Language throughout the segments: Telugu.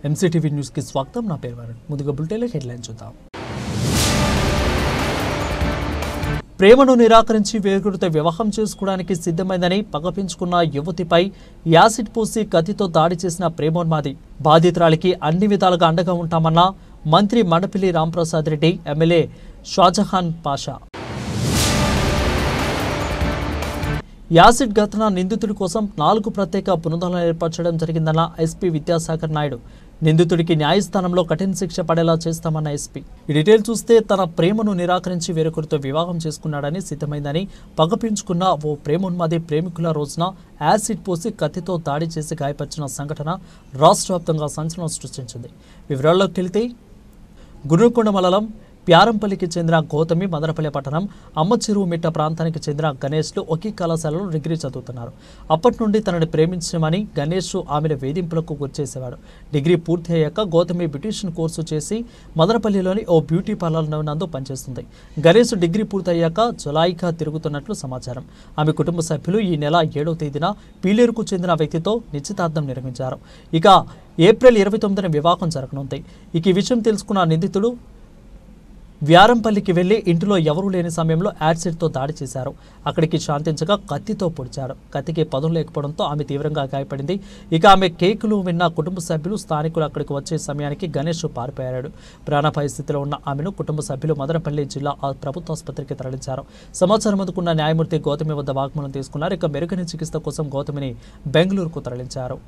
ఎంసీటీవీ న్యూస్ కి స్వాగతం. నా పేరు వరుణ్. ముందుగా బులెటిన్లో హెడ్లైన్ చూద్దాం. ప్రేమను నిరాకరించి వేగుడితో వివాహం చేసుకోవడానికి సిద్ధమైందని పగపించుకున్న యువతిపై యాసిడ్ పోసి కత్తితో దాడి చేసిన ప్రేమోన్మాది. బాధితురాలికి అన్ని విధాలుగా అండగా ఉంటామన్న మంత్రి మండపల్లి రాంప్రసాద్ రెడ్డి, ఎమ్మెల్యే షాజహాన్ పాషా. యాసిడ్ ఘటన నిందితుడి కోసం 4 ప్రత్యేక బృందాలను ఏర్పరచడం జరిగిందన్న ఎస్పీ విద్యాసాగర్ నాయుడు. నిందితుడికి న్యాయస్థానంలో కఠిన శిక్ష పడేలా చేస్తామన్న ఎస్పీ. ఈ డీటెయిల్ చూస్తే తన ప్రేమను నిరాకరించి వేరొకరితో వివాహం చేసుకున్నాడని సిద్ధమైందని పగపించుకున్న ఓ ప్రేమోన్మాది ప్రేమికుల రోజున యాసిడ్ పోసి కత్తితో దాడి చేసి గాయపరిచిన సంఘటన రాష్ట్ర వ్యాప్తంగా సంచలనం సృష్టించింది. వివరాల్లోకి వెళితే గుర్రకొండ మండలం ప్యారంపల్లికి చెందిన గౌతమి, మదనపల్లి పట్టణం అమ్మచెరువు మిట్ట ప్రాంతానికి చెందిన గణేష్లు ఒకే కళాశాలలో డిగ్రీ చదువుతున్నారు. అప్పటి నుండి తనని ప్రేమించమని గణేష్ ఆమెను వేధింపులకు గురిచేసేవాడు. డిగ్రీ పూర్తి అయ్యాక గౌతమి బ్యూటీషియన్ కోర్సు చేసి మదనపల్లిలోని ఓ బ్యూటీ పార్లర్ నందు పనిచేస్తుంది. గణేష్ డిగ్రీ పూర్తి అయ్యాక జులాయిగా తిరుగుతున్నట్లు సమాచారం. ఆమె కుటుంబ సభ్యులు ఈ నెల 7వ తేదీన పీలేరుకు చెందిన వ్యక్తితో నిశ్చితార్థం నిర్వహించారు. ఇక ఏప్రిల్ 29న వివాహం జరగనుంది. ఇక ఈ విషయం తెలుసుకున్న నిందితుడు వ్యారంపల్లికి వెళ్లి ఇంటిలో ఎవరూ లేని సమయంలో యాసిడ్తో దాడి చేశారు. అక్కడికి శాంతించగా కత్తితో పొడిచాడు. కత్తికి పదును లేకపోవడంతో ఆమె తీవ్రంగా గాయపడింది. ఇక ఆమె కేకులు విన్న కుటుంబ సభ్యులు, స్థానికులు అక్కడికి వచ్చే సమయానికి గణేష్ పారిపోయాడు. ప్రాణాపాయ స్థితిలో ఉన్న ఆమెను కుటుంబ సభ్యులు మదనపల్లి జిల్లా ప్రభుత్వ ఆసుపత్రికి తరలించారు. సమాచారం అందుకున్న న్యాయమూర్తి గౌతమి వద్ద వాగ్మూలం తీసుకున్నారు. ఇక మెరుగైన చికిత్స కోసం గౌతమిని బెంగళూరుకు తరలించారు.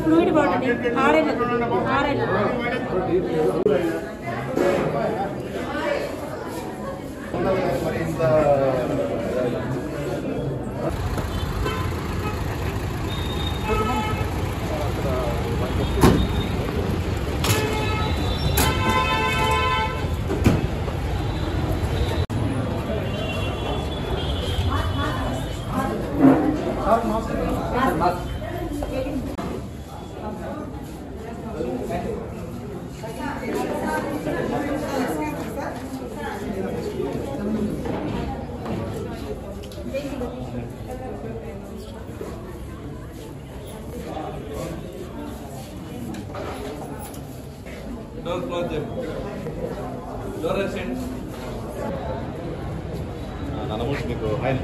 Fluid bottle orange Don't close them. Door extend. Nanamush మీకు హైల్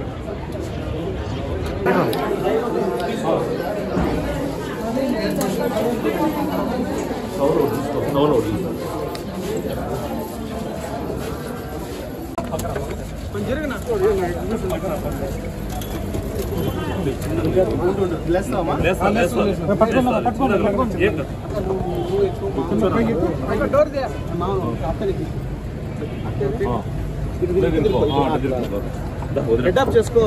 చేసుకో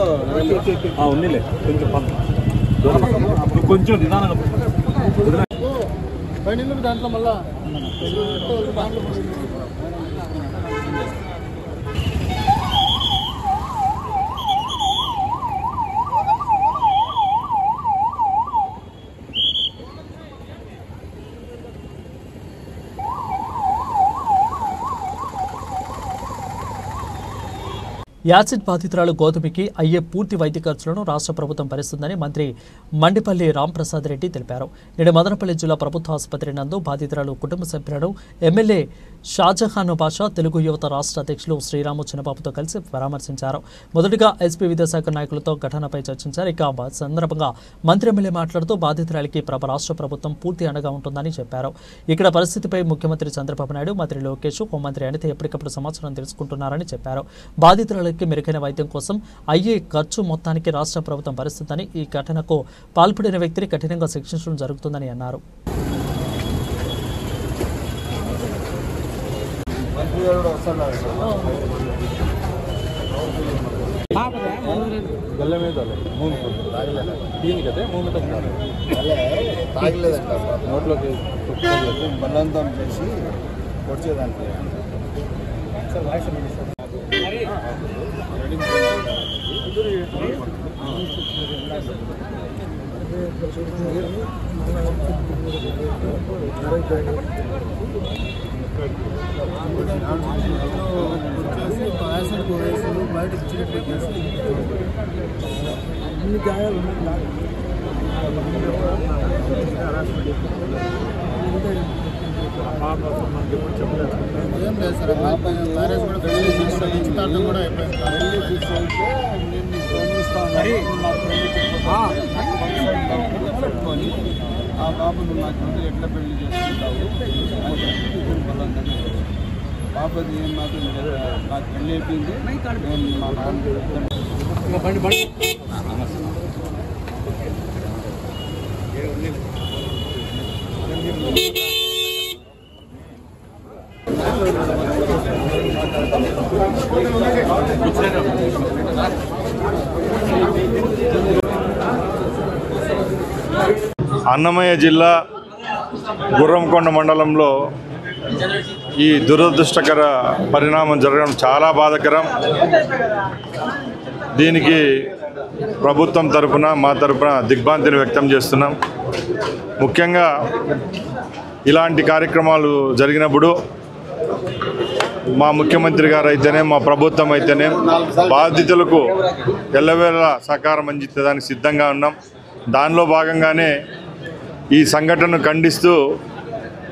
ఉన్నిలే కొంచెం నిదానంగా దాంట్లో మళ్ళా యాసిడ్ బాధితురాలు గౌతమికి అయ్యే పూర్తి వైద్య ఖర్చులను రాష్ట్ర ప్రభుత్వం భరిస్తుందని మంత్రి మండపల్లి రాంప్రసాద్ రెడ్డి తెలిపారు. నేడు మదనపల్లి జిల్లా ప్రభుత్వ ఆసుపత్రి నందు బాధితురాలు కుటుంబ సభ్యులను ఎమ్మెల్యే షాజహాన్ పాషా, తెలుగు యువత రాష్ట్ర అధ్యక్షులు శ్రీరాము చిన్నబాబుతో కలిసి పరామర్శించారు. మొదటిగా ఎస్పీ విద్యాశాఖ నాయకులతో ఘటనపై చర్చించారు. ఇక సందర్భంగా మంత్రి ఎమ్మెల్యే మాట్లాడుతూ బాధితురాలికి రాష్ట్ర ప్రభుత్వం పూర్తి అండగా ఉంటుందని చెప్పారు. ఇక్కడ పరిస్థితిపై ముఖ్యమంత్రి చంద్రబాబు నాయుడు, మంత్రి లోకేష్, హోంమంత్రి అనిత ఎప్పటికప్పుడు సమాచారం తెలుసుకుంటున్నారని చెప్పారు. బాధితురాలికి మెరుగైన వైద్యం కోసం అయ్యే ఖర్చు మొత్తానికి రాష్ట్ర ప్రభుత్వం భరిస్తుందని, ఈ ఘటనకు పాల్పడిన వ్యక్తిని కఠినంగా శిక్షించడం జరుగుతుందని అన్నారు. గల్ల మీద దీనికి అదే మూమెంట్ తాగలేదంట నోట్లోకి బలవంతం చేసి వచ్చేదానికి అన్ని గాయాలు ఏం లేదు సార్ మ్యారేజ్ కూడా నిశ్చితార్థం కూడా పెట్టుకొని ఆ బాబును నాకు ఎట్లా పెళ్లి చేసుకుంటావు బాబుది ఏం మాత్రం నాకు పెళ్లి అయిపోయింది నేను మా నాన్న అన్నమయ్య జిల్లా గుర్రంకొండ మండలంలో ఈ దురదృష్టకర పరిణామం జరగడం చాలా బాధాకరం. దీనికి ప్రభుత్వం తరపున మా తరపున దిగ్భ్రాంతిని వ్యక్తం చేస్తున్నాం. ముఖ్యంగా ఇలాంటి కార్యక్రమాలు జరిగినప్పుడు మా ముఖ్యమంత్రి గారు అయితేనే మా ప్రభుత్వం అయితేనే బాధితులకు ఎల్లవేళ సహకారం అందించడానికి సిద్ధంగా ఉన్నాం. దానిలో భాగంగానే ఈ సంఘటనను ఖండిస్తూ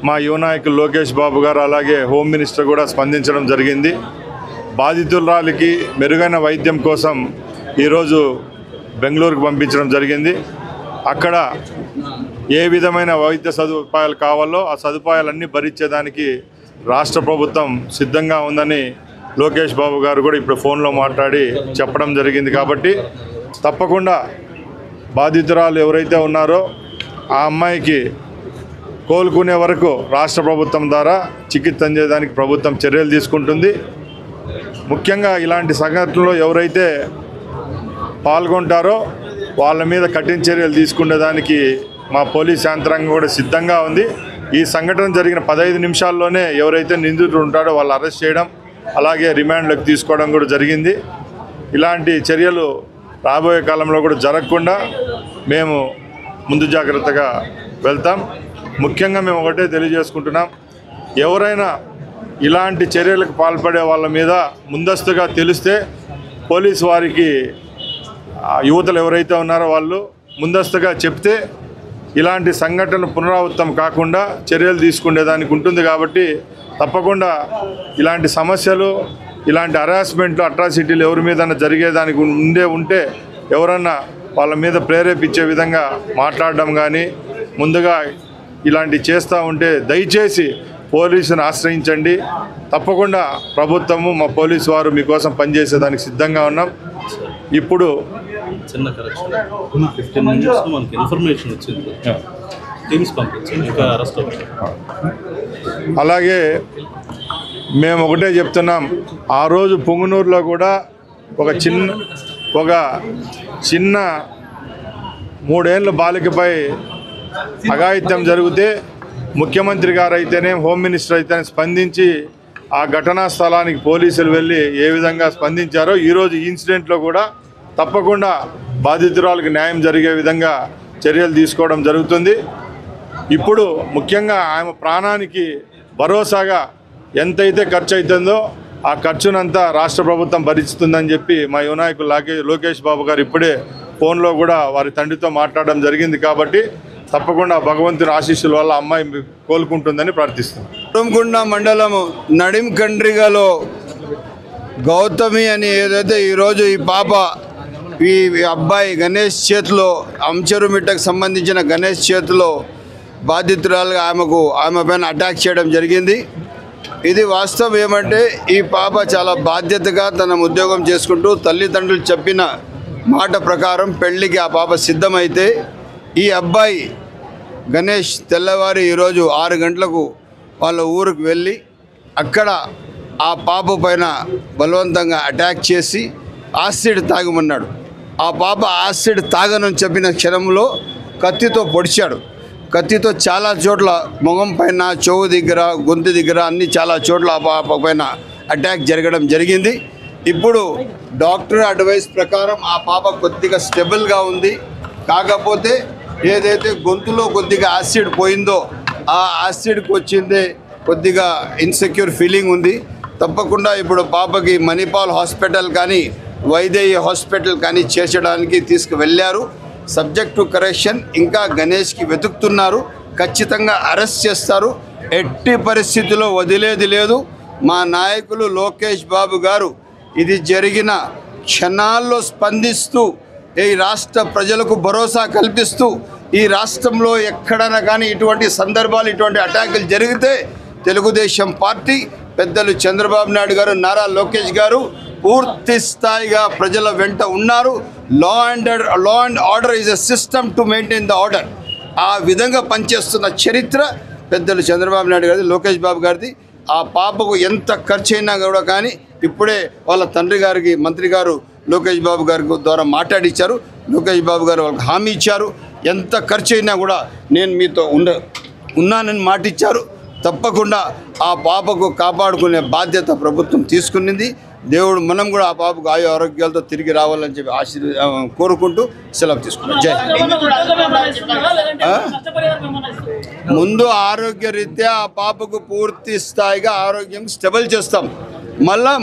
మా యువ నాయకులు లోకేష్ బాబు గారు అలాగే హోమ్ మినిస్టర్ కూడా స్పందించడం జరిగింది. బాధితురాలికి మెరుగైన వైద్యం కోసం ఈరోజు బెంగళూరుకు పంపించడం జరిగింది. అక్కడ ఏ విధమైన వైద్య సదుపాయాలు కావాలో ఆ సదుపాయాలన్నీ భరించేదానికి రాష్ట్ర ప్రభుత్వం సిద్ధంగా ఉందని లోకేష్ బాబు గారు కూడా ఇప్పుడు ఫోన్లో మాట్లాడి చెప్పడం జరిగింది. కాబట్టి తప్పకుండా బాధితురాలు ఎవరైతే ఉన్నారో ఆ అమ్మాయికి కోలుకునే వరకు రాష్ట్ర ప్రభుత్వం ద్వారా చికిత్స అందేదానికి ప్రభుత్వం చర్యలు తీసుకుంటుంది. ముఖ్యంగా ఇలాంటి సంఘటనలో ఎవరైతే పాల్గొంటారో వాళ్ళ మీద కఠిన చర్యలు తీసుకునేదానికి మా పోలీస్ యంత్రాంగం కూడా సిద్ధంగా ఉంది. ఈ సంఘటన జరిగిన 15 నిమిషాల్లోనే ఎవరైతే నిందితుడు ఉంటాడో వాళ్ళు అరెస్ట్ చేయడం అలాగే రిమాండ్లోకి తీసుకోవడం కూడా జరిగింది. ఇలాంటి చర్యలు రాబోయే కాలంలో కూడా జరగకుండా మేము ముందు జాగ్రత్తగా వెళ్తాం. ముఖ్యంగా మేము ఒకటే తెలియజేసుకుంటున్నాం, ఎవరైనా ఇలాంటి చర్యలకు పాల్పడే వాళ్ళ మీద ముందస్తుగా తెలిస్తే పోలీసు వారికి యువతలు ఎవరైతే ఉన్నారో వాళ్ళు ముందస్తుగా చెప్తే ఇలాంటి సంఘటనలు పునరావృతం కాకుండా చర్యలు తీసుకునేదానికి ఉంటుంది. కాబట్టి తప్పకుండా ఇలాంటి సమస్యలు ఇలాంటి హరాస్మెంట్లు అట్రాసిటీలు ఎవరి మీద జరిగేదానికి ఉంటే ఎవరన్నా వాళ్ళ మీద ప్రేరేపించే విధంగా మాట్లాడడం కానీ ముందుగా ఇలాంటి చేస్తూ ఉంటే దయచేసి పోలీసును ఆశ్రయించండి. తప్పకుండా ప్రభుత్వము మా పోలీసు వారు మీకోసం పనిచేసేదానికి సిద్ధంగా ఉన్నాం. ఇప్పుడు చిన్న కరెక్షన్ 15 మినిట్స్లో మనకి ఇన్ఫర్మేషన్ వచ్చింది, టీమ్స్ పంపించాం, ఇంకా అరెస్ట్ అవుతాం. అలాగే మేము ఒకటే చెప్తున్నాం, ఆ రోజు పొంగునూరులో కూడా ఒక చిన్న 3 ఏళ్ళ బాలికపై అఘాయిత్యం జరిగితే ముఖ్యమంత్రి గారు అయితేనే హోమ్ మినిస్టర్ అయితేనే స్పందించి ఆ ఘటనా స్థలానికి పోలీసులు వెళ్ళి ఏ విధంగా స్పందించారో ఈరోజు ఈ ఇన్సిడెంట్లో కూడా తప్పకుండా బాధితురాలకు న్యాయం జరిగే విధంగా చర్యలు తీసుకోవడం జరుగుతుంది. ఇప్పుడు ముఖ్యంగా ఆమె ప్రాణానికి భరోసాగా ఎంతైతే ఖర్చు అవుతుందో ఆ ఖర్చునంతా రాష్ట్ర ప్రభుత్వం భరిస్తుందని చెప్పి మా యువ నాయకులు లోకేష్ బాబు గారు ఇప్పుడే ఫోన్లో కూడా వారి తండ్రితో మాట్లాడడం జరిగింది. కాబట్టి తప్పకుండా భగవంతుని ఆశీస్సుల వల్ల అమ్మాయి కోలుకుంటుందని ప్రార్థిస్తున్నాం. గుర్రంకొండ మండలము నడిం కండ్రిగలో గౌతమి అని ఏదైతే ఈరోజు ఈ పాప ఈ అబ్బాయి గణేష్ చేతిలో అంచెరుమిట్టకు సంబంధించిన గణేష్ చేతిలో బాధితురాలుగా ఆమె పైన అటాక్ చేయడం జరిగింది. ఇది వాస్తవం ఏమంటే ఈ పాప చాలా బాధ్యతగా తన ఉద్యోగం చేసుకుంటూ తల్లిదండ్రులు చెప్పిన మాట ప్రకారం పెళ్లికి ఆ పాప సిద్ధమైతే ఈ అబ్బాయి గణేష్ తెల్లవారి ఈరోజు 6 గంటలకు వాళ్ళ ఊరికి వెళ్ళి అక్కడ ఆ పాప పైన బలవంతంగా అటాక్ చేసి యాసిడ్ తాగమన్నాడు. ఆ పాప యాసిడ్ తాగనని చెప్పిన క్షణంలో కత్తితో పొడిచాడు. కత్తితో చాలా చోట్ల మొహం పైన, చెవు దగ్గర, గొంతు దగ్గర అన్ని చాలా చోట్ల ఆ పాప పైన అటాక్ జరగడం జరిగింది. ఇప్పుడు డాక్టర్ అడ్వైస్ ప్రకారం ఆ పాప కొద్దిగా స్టెబుల్గా ఉంది. కాకపోతే ఏదైతే గొంతులో కొద్దిగా యాసిడ్ పోయిందో ఆ యాసిడ్కి వచ్చిందే కొద్దిగా ఇన్సెక్యూర్ ఫీలింగ్ ఉంది. తప్పకుండా ఇప్పుడు పాపకి మణిపాల్ హాస్పిటల్ కానీ వైదేహి హాస్పిటల్ కానీ చేర్చడానికి తీసుకువెళ్ళారు. Subject to correction. ఇంకా గణేష్కి వెతుకుతున్నారు. ఖచ్చితంగా అరెస్ట్ చేస్తారు. ఎట్టి పరిస్థితుల్లో వదిలేది లేదు. మా నాయకులు లోకేష్ బాబు గారు ఇది జరిగిన క్షణాల్లో స్పందిస్తూ ఈ రాష్ట్ర ప్రజలకు భరోసా కల్పిస్తూ ఈ రాష్ట్రంలో ఎక్కడైనా కానీ ఇటువంటి సందర్భాలు, ఇటువంటి అటాకులు జరిగితే తెలుగుదేశం పార్టీ పెద్దలు చంద్రబాబు నాయుడు గారు, నారా లోకేష్ గారు పూర్తి స్థాయిగా ప్రజల వెంట ఉన్నారు. Law and order is a system to maintain the order. ఆ విధంగా పనిచేస్తున్న చరిత్ర పెద్దలు చంద్రబాబు నాయుడు గారిది, లోకేష్ బాబు గారిది. ఆ పాపకు ఎంత ఖర్చు అయినా కూడా కానీ ఇప్పుడే వాళ్ళ తండ్రి గారికి మంత్రి గారు లోకేష్ బాబు గారి ద్వారా మాట్లాడిచ్చారు. లోకేష్ బాబు గారు వాళ్ళకి హామీ ఇచ్చారు. ఎంత ఖర్చు అయినా కూడా నేను మీతో ఉన్నానని మాట ఇచ్చారు. తప్పకుండా ఆ పాపకు కాపాడుకునే బాధ్యత ప్రభుత్వం తీసుకునింది. దేవుడు మనం కూడా ఆ పాపకు ఆయు ఆరోగ్యాలతో తిరిగి రావాలని చెప్పి కోరుకుంటూ సెలవు తీసుకున్నాం. జై. ముందు ఆరోగ్య రీత్యా ఆ పాపకు పూర్తి స్థాయిగా ఆరోగ్యం స్టెబుల్ చేస్తాం. మళ్ళా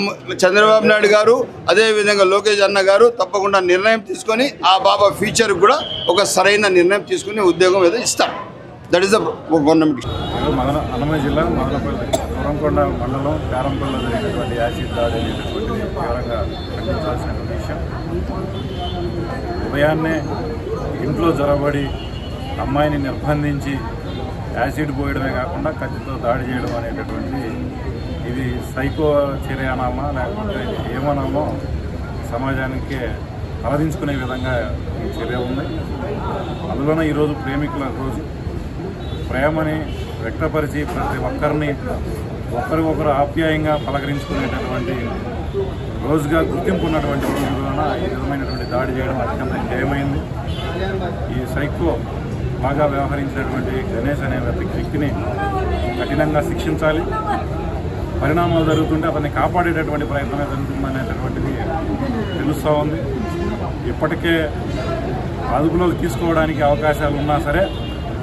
చంద్రబాబు నాయుడు గారు అదేవిధంగా లోకేష్ అన్న గారు తప్పకుండా నిర్ణయం తీసుకొని ఆ పాప ఫ్యూచర్ కూడా ఒక సరైన నిర్ణయం తీసుకుని ఉద్యోగం ఏదో ఇస్తారు. That is the government. Annamayya జిల్లా మదనపల్లి కొరంకొండ మండలం కారంపల్లిలో జరిగినటువంటి యాసిడ్ దాడి అనేటటువంటిది తీవ్రంగా ఖండించాల్సిన విషయం. ఉదయాన్నే ఇంట్లో జొరబడి అమ్మాయిని నిర్బంధించి యాసిడ్ పోయడమే కాకుండా కత్తితో దాడి చేయడం అనేటటువంటిది ఇది సైకో చర్య అనామా లేకపోతే ఏమనామో సమాజానికి తలదించుకునే విధంగా ఈ చర్య ఉంది. అందులోనే ఈరోజు ప్రేమికుల రోజు. ప్రేమని వ్యక్తపరిచి ప్రతి ఒక్కరిని ఒకరికొకరు ఆప్యాయంగా పలకరించుకునేటటువంటి రోజుగా గుర్తింపు ఉన్నటువంటి రోజున ఈ విధమైనటువంటి దాడి చేయడం అత్యంత న్యాయమైంది. ఈ సైకో బాగా వ్యవహరించినటువంటి గణేష్ అనే వ్యక్తిని కఠినంగా శిక్షించాలి. పరిణామాలు జరుగుతుంటే అతన్ని కాపాడేటటువంటి ప్రయత్నమే జరుగుతుందనేటటువంటిది తెలుస్తూ ఉంది. ఇప్పటికే అదుపులోకి తీసుకోవడానికి అవకాశాలు ఉన్నా సరే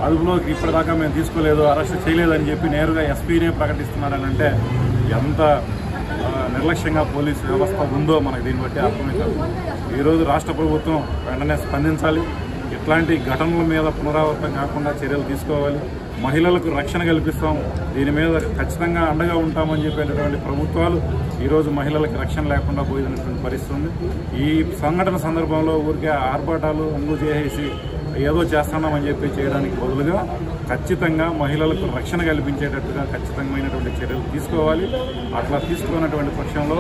అదుపులోకి ఇప్పటిదాకా మేము తీసుకోలేదు, అరెస్ట్ చేయలేదని చెప్పి నేరుగా ఎస్పీనే ప్రకటిస్తున్నారని అంటే ఎంత నిర్లక్ష్యంగా పోలీసు వ్యవస్థ ఉందో మనకు దీన్ని బట్టి అర్థమవుతుంది. ఈరోజు రాష్ట్ర ప్రభుత్వం వెంటనే స్పందించాలి. ఇట్లాంటి ఘటనల మీద పునరావృతం కాకుండా చర్యలు తీసుకోవాలి. మహిళలకు రక్షణ కల్పిస్తాం, దీని మీద ఖచ్చితంగా అండగా ఉంటామని చెప్పేటటువంటి ప్రభుత్వాలు ఈరోజు మహిళలకు రక్షణ లేకుండా పోయినటువంటి పరిస్థితి ఉంది. ఈ సంఘటన సందర్భంలో ఊరికే ఆర్భాటాలు అంగు చేసి ఏదో చేస్తున్నామని చెప్పి చేయడానికి బదులుగా ఖచ్చితంగా మహిళలకు రక్షణ కల్పించేటట్టుగా ఖచ్చితమైనటువంటి చర్యలు తీసుకోవాలి. అట్లా తీసుకున్నటువంటి పక్షంలో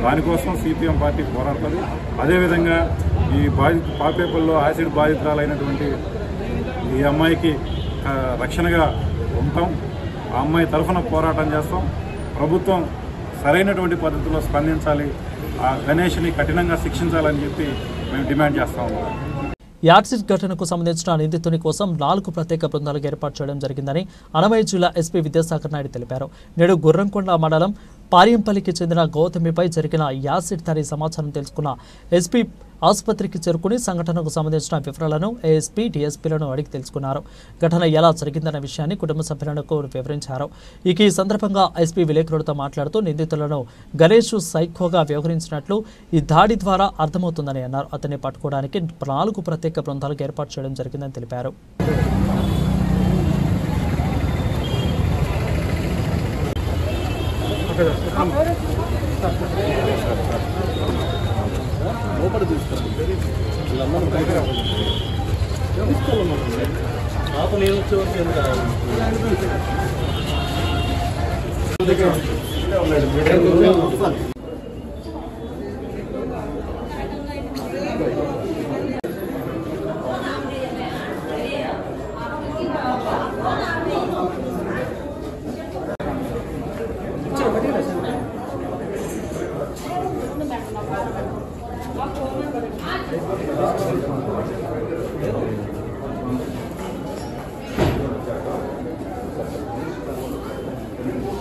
దానికోసం సిపిఎం పార్టీ పోరాడుతుంది. అదేవిధంగా ఈ పాపేపల్లో యాసిడ్ బాధితురాలైనటువంటి ఈ అమ్మాయికి రక్షణగా ఉంటాం. ఆ అమ్మాయి తరఫున పోరాటం చేస్తాం. ప్రభుత్వం సరైనటువంటి పద్ధతిలో స్పందించాలి. ఆ గణేష్ని కఠినంగా శిక్షించాలని చెప్పి మేము డిమాండ్ చేస్తా ఉన్నాం. యాసిడ్ ఘటనకు సంబంధించిన నిందితుని కోసం 4 ప్రత్యేక బృందాలకు ఏర్పాటు చేయడం జరిగిందని అన్నమయ్య జిల్లా ఎస్పీ విద్యాసాగర్ నాయుడు తెలిపారు. నేడు గుర్రంకొండ మండలం పారియంపల్లికి చెందిన గౌతమిపై జరిగిన యాసిడ్ దాడి సమాచారం తెలుసుకున్న ఎస్పీ ఆసుపత్రికి చేరుకుని సంఘటనకు సంబంధించిన వివరాలను ఏఎస్పీ డీఎస్పీలను అడిగి తెలుసుకున్నారు. ఘటన ఎలా జరిగిందన్న విషయాన్ని కుటుంబ సభ్యులకు వివరించారు. ఈ సందర్భంగా ఎస్పీ విలేకరులతో మాట్లాడుతూ నిందితులను గణేష్ సైకోగా వ్యవహరించినట్లు ఈ దాడి ద్వారా అర్థమవుతుందని అన్నారు. అతన్ని పట్టుకోవడానికి 4 ప్రత్యేక బృందాలకు ఏర్పాటు చేయడం జరిగిందని తెలిపారు. లోపల తీసుకురండి. వీళ్ళందరూ బయట పాప నేను వచ్చేవరకు ఎంత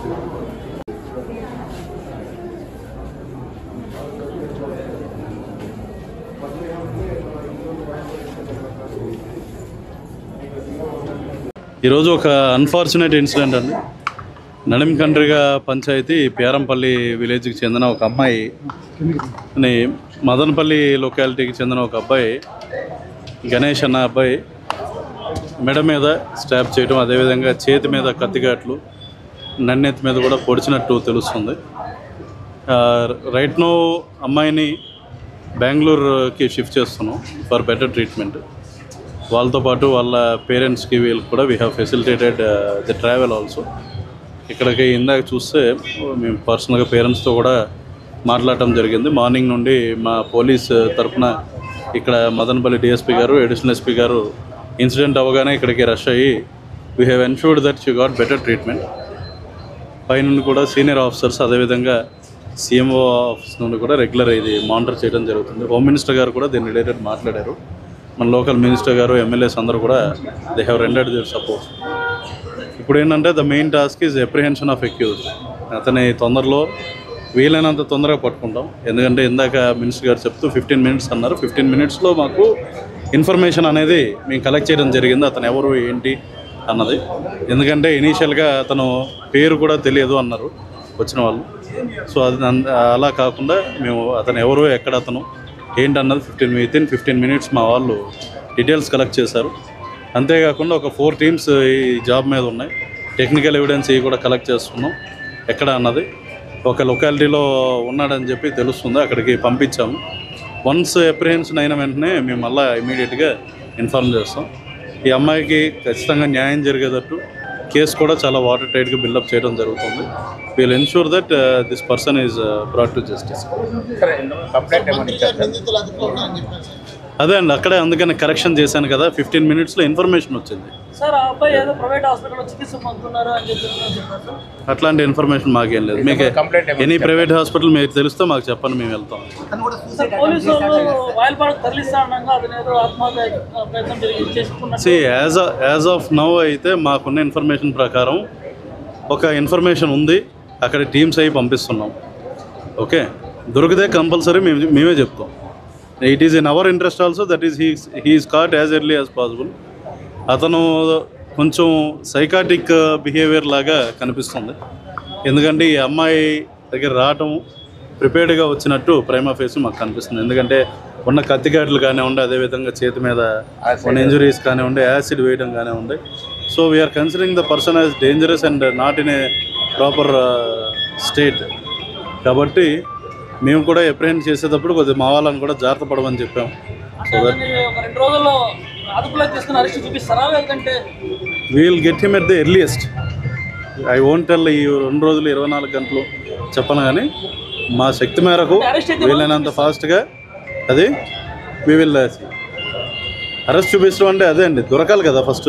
ఈరోజు ఒక అన్ఫార్చునేట్ ఇన్సిడెంట్ అండి. నడిమికండ్రిగా పంచాయతీ పేరంపల్లి విలేజ్కి చెందిన ఒక అమ్మాయి, మదనపల్లి లొకాలిటీకి చెందిన ఒక అబ్బాయి, గణేష్ అన్న అబ్బాయి మెడ మీద స్టాబ్ చేయడం, అదేవిధంగా చేతి మీద కత్తిగాట్లు, నన్నెత్తి మీద కూడా పొడిచినట్టు తెలుస్తుంది. రైట్ నో అమ్మాయిని బెంగళూరుకి షిఫ్ట్ చేస్తున్నాం ఫర్ బెటర్ ట్రీట్మెంట్. వాళ్ళతో పాటు వాళ్ళ పేరెంట్స్కి వీళ్ళకి కూడా we have facilitated the travel also. ఇక్కడికి ఇందాక చూస్తే మేము పర్సనల్గా పేరెంట్స్తో కూడా మాట్లాడటం జరిగింది. మార్నింగ్ నుండి మా పోలీస్ తరఫున ఇక్కడ మదనపల్లి డిఎస్పీ గారు, అడిషనల్ ఎస్పీ గారు ఇన్సిడెంట్ అవ్వగానే ఇక్కడికి రష్ అయ్యి we have ensured that she got better treatment. పైనుండి కూడా సీనియర్ ఆఫీసర్స్, అదేవిధంగా సీఎంఓ ఆఫీస్ నుండి కూడా రెగ్యులర్ ఇది మానిటర్ చేయడం జరుగుతుంది. హోమ్ మినిస్టర్ గారు కూడా దీని రిలేటెడ్ మాట్లాడారు. మన లోకల్ మినిస్టర్ గారు, ఎమ్మెల్యేస్ అందరూ కూడా they have rendered their support. ఇప్పుడు ఏంటంటే the main task is apprehension of accused. అతని తొందరలో వీలైనంత తొందరగా పట్టుకుంటాం. ఎందుకంటే ఇందాక మినిస్టర్ గారు చెప్తూ 15 minutes అన్నారు. 15 minutesలో మాకు ఇన్ఫర్మేషన్ అనేది మేము కలెక్ట్ చేయడం జరిగింది, అతను ఎవరు ఏంటి అన్నది. ఎందుకంటే ఇనీషియల్గా అతను పేరు కూడా తెలియదు అన్నారు వచ్చిన వాళ్ళు. సో అది అలా కాకుండా మేము అతను ఎవరు, ఎక్కడ అతను ఏంటన్నది 15 minutes మా వాళ్ళు డీటెయిల్స్ కలెక్ట్ చేశారు. అంతేకాకుండా ఒక 4 teams ఈ జాబ్ మీద ఉన్నాయి. టెక్నికల్ ఎవిడెన్స్ ఇవి కూడా కలెక్ట్ చేస్తున్నాం. ఎక్కడ అన్నది ఒక లొకాలిటీలో ఉన్నాడని చెప్పి తెలుస్తుంది, అక్కడికి పంపించాము. వన్స్ అప్రిహెన్షన్ అయిన వెంటనే మేము మళ్ళీ ఇమీడియట్గా ఇన్ఫార్మ్ చేస్తాం. ఈ అమ్మాయికి ఖచ్చితంగా న్యాయం జరిగేటట్టు కేసు కూడా చాలా వాటర్ టైట్గా బిల్డప్ చేయడం జరుగుతుంది. Will ensure that this person is brought to justice. అదే అండి, అక్కడే అందుకని కరెక్షన్ చేశాను కదా. 15 minutesలో ఇన్ఫర్మేషన్ వచ్చింది. అట్లాంటి ఇన్ఫర్మేషన్ మాకేం లేదు. మీకు ఎనీ ప్రైవేట్ హాస్పిటల్ మీకు తెలిస్తే మాకు చెప్పండి, మేము వెళ్తాం. యాజ్ ఆఫ్ నౌ అయితే మాకున్న ఇన్ఫర్మేషన్ ప్రకారం ఒక ఇన్ఫర్మేషన్ ఉంది, అక్కడ టీమ్స్ అయ్యి పంపిస్తున్నాం. ఓకే, దొరికితే కంపల్సరీ మేమే చెప్తాం. It is in our interest also that is he is caught as early as possible. అతను కొంచెం సైకాటిక్ బిహేవియర్ లాగా కనిపిస్తుంది. ఎందుకంటే ఈ అమ్మాయి దగ్గర రావటం ప్రిపేర్డ్గా వచ్చినట్టు ప్రైమా ఫేస్ మాకు కనిపిస్తుంది. ఎందుకంటే ఉన్న కత్తిగాట్లు కానివ్వండి, అదేవిధంగా చేతి మీద ఉన్న ఇంజురీస్ కానివ్వండి, యాసిడ్ వేయడం కానివ్వండి. So we are considering the person as dangerous and not in a proper state. కాబట్టి మేము కూడా అప్రిహెండ్ చేసేటప్పుడు కొద్దిగా మా వాళ్ళని కూడా జాగ్రత్త పడమని చెప్పాము. So that we'll get him at the earliest. I won't tell ఈ 2 రోజులు 24 గంటలు చెప్పను, కానీ మా శక్తి మేరకు వీలైనంత ఫాస్ట్గా అది వీ విల్ అరెస్ట్ చూపిస్తాం. అంటే అదే అండి, దొరకాలి కదా. ఫస్ట్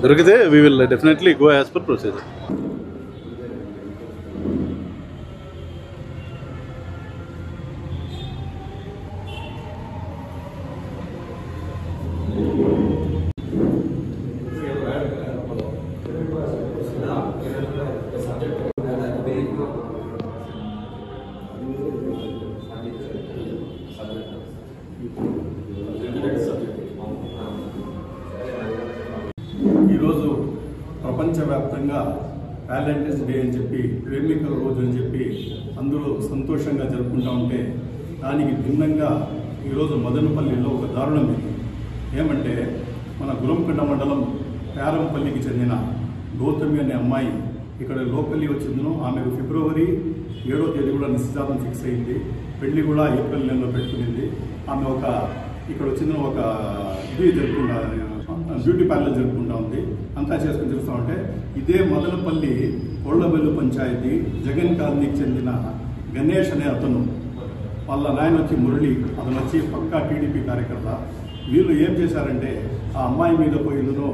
దొరికితే we will definitely go as per procedure. ఈరోజు ప్రపంచవ్యాప్తంగా వ్యాలంటైన్స్ డే అని చెప్పి, ప్రేమికుల రోజు అని చెప్పి అందరూ సంతోషంగా జరుపుకుంటూ ఉంటే, దానికి భిన్నంగా ఈరోజు మదనపల్లిలో ఒక దారుణం ఉంది. ఏమంటే మన గురంకొండ మండలం పేరంపల్లికి చెందిన గౌతమి అనే అమ్మాయి ఇక్కడ లోకల్లీ వచ్చిందను. ఆమెకు ఫిబ్రవరి 7వ తేదీ కూడా నిశ్చితార్థం ఫిక్స్ అయింది. పెళ్లి కూడా ఏప్రిల్ నెలలో పెట్టుకునింది. ఆమె ఇక్కడ వచ్చిన ఒక ఇది జరుపుకుంటా, బ్యూటీ పార్లర్ జరుపుకుంటా ఉంది. అంతా చేసుకుని చూస్తూ ఉంటే ఇదే మదనపల్లి కోళ్లబెల్లు పంచాయతీ జగన్ కాలనీకి చెందిన గణేష్ అనే అతను, వాళ్ళ నాయన వచ్చి మురళి, అతను వచ్చి పక్కా టీడీపీ కార్యకర్త. వీళ్ళు ఏం చేశారంటే ఆ అమ్మాయి మీద పోయిందను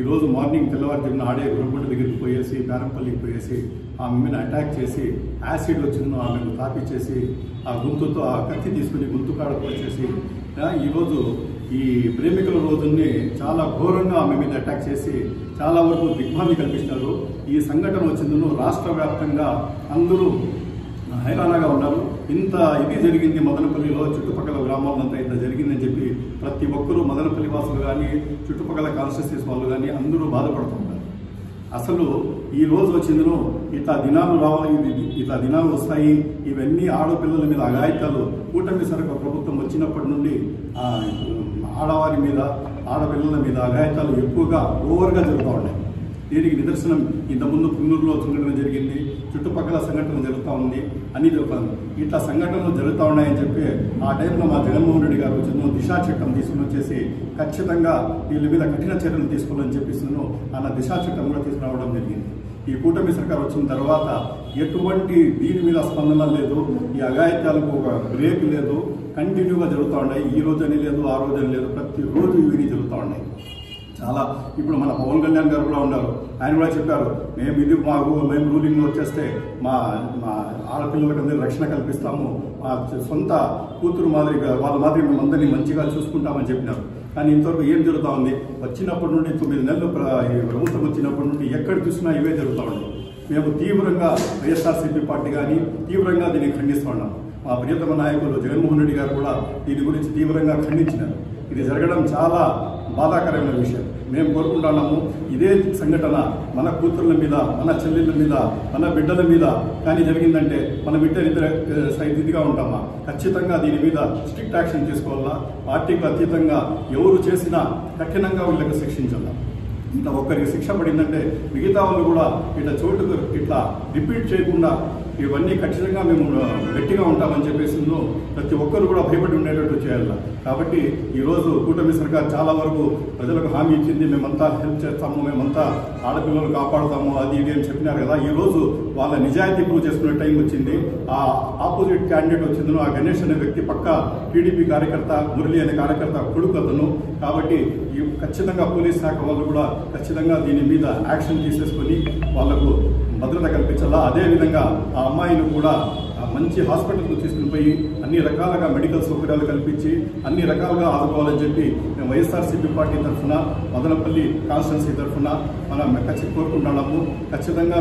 ఈరోజు మార్నింగ్ తెల్లవారుజామున ఆడే గురంకొండ దగ్గరికి పోయేసి, పేరంపల్లికి పోయేసి ఆమె మీద అటాక్ చేసి, యాసిడ్ వచ్చిందను ఆమెను తాపిచ్చేసి, ఆ గొంతుతో ఆ కత్తి తీసుకుని గొంతు కాడ వచ్చేసి ఈరోజు ఈ ప్రేమికుల రోజుని చాలా ఘోరంగా ఆమె మీద అటాక్ చేసి చాలా వరకు దిగ్భ్రాంతి కల్పించినారు. ఈ సంఘటన వచ్చిందను రాష్ట్ర వ్యాప్తంగా అందరూ హైరాణగా ఉన్నారు. ఇంత ఇది జరిగింది మదనపల్లిలో, చుట్టుపక్కల గ్రామాలంతా ఇంత జరిగిందని చెప్పి ప్రతి ఒక్కరూ మదనపల్లి వాసులు కానీ చుట్టుపక్కల కాన్స్టిట్యూన్సీస్ వాళ్ళు కానీ అందరూ బాధపడుతున్నారు. అసలు ఈ రోజు వచ్చిందను ఇట్లా దినాలు రావాలి, ఇట్లా దినాలు వస్తాయి, ఇవన్నీ ఆడపిల్లల మీద అఘాయిత్యాలు కూటమి సర్కారు ప్రభుత్వం వచ్చినప్పటి నుండి ఆడవారి మీద ఆడపిల్లల మీద అఘాయిత్యాలు ఎక్కువగా ఓవర్గా జరుగుతూ ఉన్నాయి. దీనికి నిదర్శనం ఇంతకుముందు పున్నూరులో సంఘటన జరిగింది, చుట్టుపక్కల సంఘటన జరుగుతూ ఉంది, అన్నీ జరుగుతుంది. ఇట్లా సంఘటనలు జరుగుతూ ఉన్నాయని చెప్పి ఆ టైంలో మా జగన్మోహన్ రెడ్డి గారు వచ్చిన దిశా చట్టం తీసుకుని వచ్చేసి ఖచ్చితంగా వీళ్ళ మీద కఠిన చర్యలు తీసుకోవాలని చెప్పిస్తున్నాను. అలా దిశా చట్టం కూడా తీసుకురావడం జరిగింది. ఈ కూటమి సర్కార్ వచ్చిన తర్వాత ఎటువంటి దీని మీద స్పందన లేదు, ఈ అఘాయిత్యాలకు ఒక బ్రేక్ లేదు, కంటిన్యూగా జరుగుతూ ఉన్నాయి. ఈ రోజని లేదు, ఆ రోజని లేదు, ప్రతిరోజు ఇవి జరుగుతూ ఉన్నాయి. చాలా ఇప్పుడు మన పవన్ కళ్యాణ్ గారు కూడా ఉన్నారు, ఆయన కూడా చెప్పారు, మేము రూలింగ్లో వచ్చేస్తే మా ఆడపిల్లలకు అందరికీ రక్షణ కల్పిస్తాము, మా సొంత కూతురు మాదిరిగా వాళ్ళ మాదిరి మేము అందరినీ మంచిగా చూసుకుంటామని చెప్పినారు. కానీ ఇంతవరకు ఏం జరుగుతూ ఉంది? వచ్చినప్పటి నుండి 9 నెలలు ప్రభుత్వం వచ్చినప్పటి నుండి ఎక్కడ చూసినా ఇవే జరుగుతూ ఉన్నాయి. మేము తీవ్రంగా వైఎస్ఆర్సీపీ పార్టీ కానీ తీవ్రంగా దీన్ని ఖండిస్తూ ఉన్నాం. మా ప్రియతమ నాయకులు జగన్మోహన్ రెడ్డి గారు కూడా దీని గురించి తీవ్రంగా ఖండించినారు. ఇది జరగడం చాలా బాధాకరమైన విషయం. మేము కోరుకుంటున్నాము ఇదే సంఘటన మన కూతుర్ల మీద, మన చెల్లెళ్ళ మీద, మన బిడ్డల మీద కానీ జరిగిందంటే మనం ఇదిగా ఉంటామా? ఖచ్చితంగా దీని మీద స్ట్రిక్ట్ యాక్షన్ తీసుకోవాలా. పార్టీకి అతీతంగా ఎవరు చేసినా కఠినంగా వీళ్ళకి శిక్షించాలా. ఇట్లా ఒక్కరికి శిక్ష పడిందంటే మిగతా వాళ్ళు కూడా ఇట్లా చోటుకు ఇట్లా రిపీట్ చేయకుండా ఇవన్నీ ఖచ్చితంగా మేము గట్టిగా ఉంటామని చెప్పేసి ప్రతి ఒక్కరు కూడా భయపడి ఉండేటట్టు చేయాలి. కాబట్టి ఈరోజు కూటమి సర్కార్ చాలా వరకు ప్రజలకు హామీ ఇచ్చింది, మేమంతా హెల్ప్ చేస్తాము, మేమంతా ఆడపిల్లలు కాపాడుతాము, అది ఇది అని చెప్పినారు కదా. ఈరోజు వాళ్ళ నిజాయితీ ప్రూవ్ చేసుకునే టైం వచ్చింది. ఆ ఆపోజిట్ క్యాండిడేట్ వచ్చిందను ఆ గణేష్ అనే వ్యక్తి పక్క టీడీపీ కార్యకర్త, మురళి అనే కార్యకర్త కొడుకు అతను. కాబట్టి ఖచ్చితంగా పోలీస్ శాఖ వాళ్ళు కూడా ఖచ్చితంగా దీని మీద యాక్షన్ తీసేసుకొని వాళ్లకు భద్రత కల్పించాలా. అదేవిధంగా ఆ అమ్మాయిని కూడా మంచి హాస్పిటల్కు తీసుకుని పోయి అన్ని రకాలుగా మెడికల్ సౌకర్యాలు కల్పించి అన్ని రకాలుగా ఆదుకోవాలని చెప్పి మేము వైఎస్ఆర్సీపీ పార్టీ తరఫున, మదనపల్లి కాన్స్టిట్యున్సీ తరఫున మనం కోరుకుంటున్నాము. ఖచ్చితంగా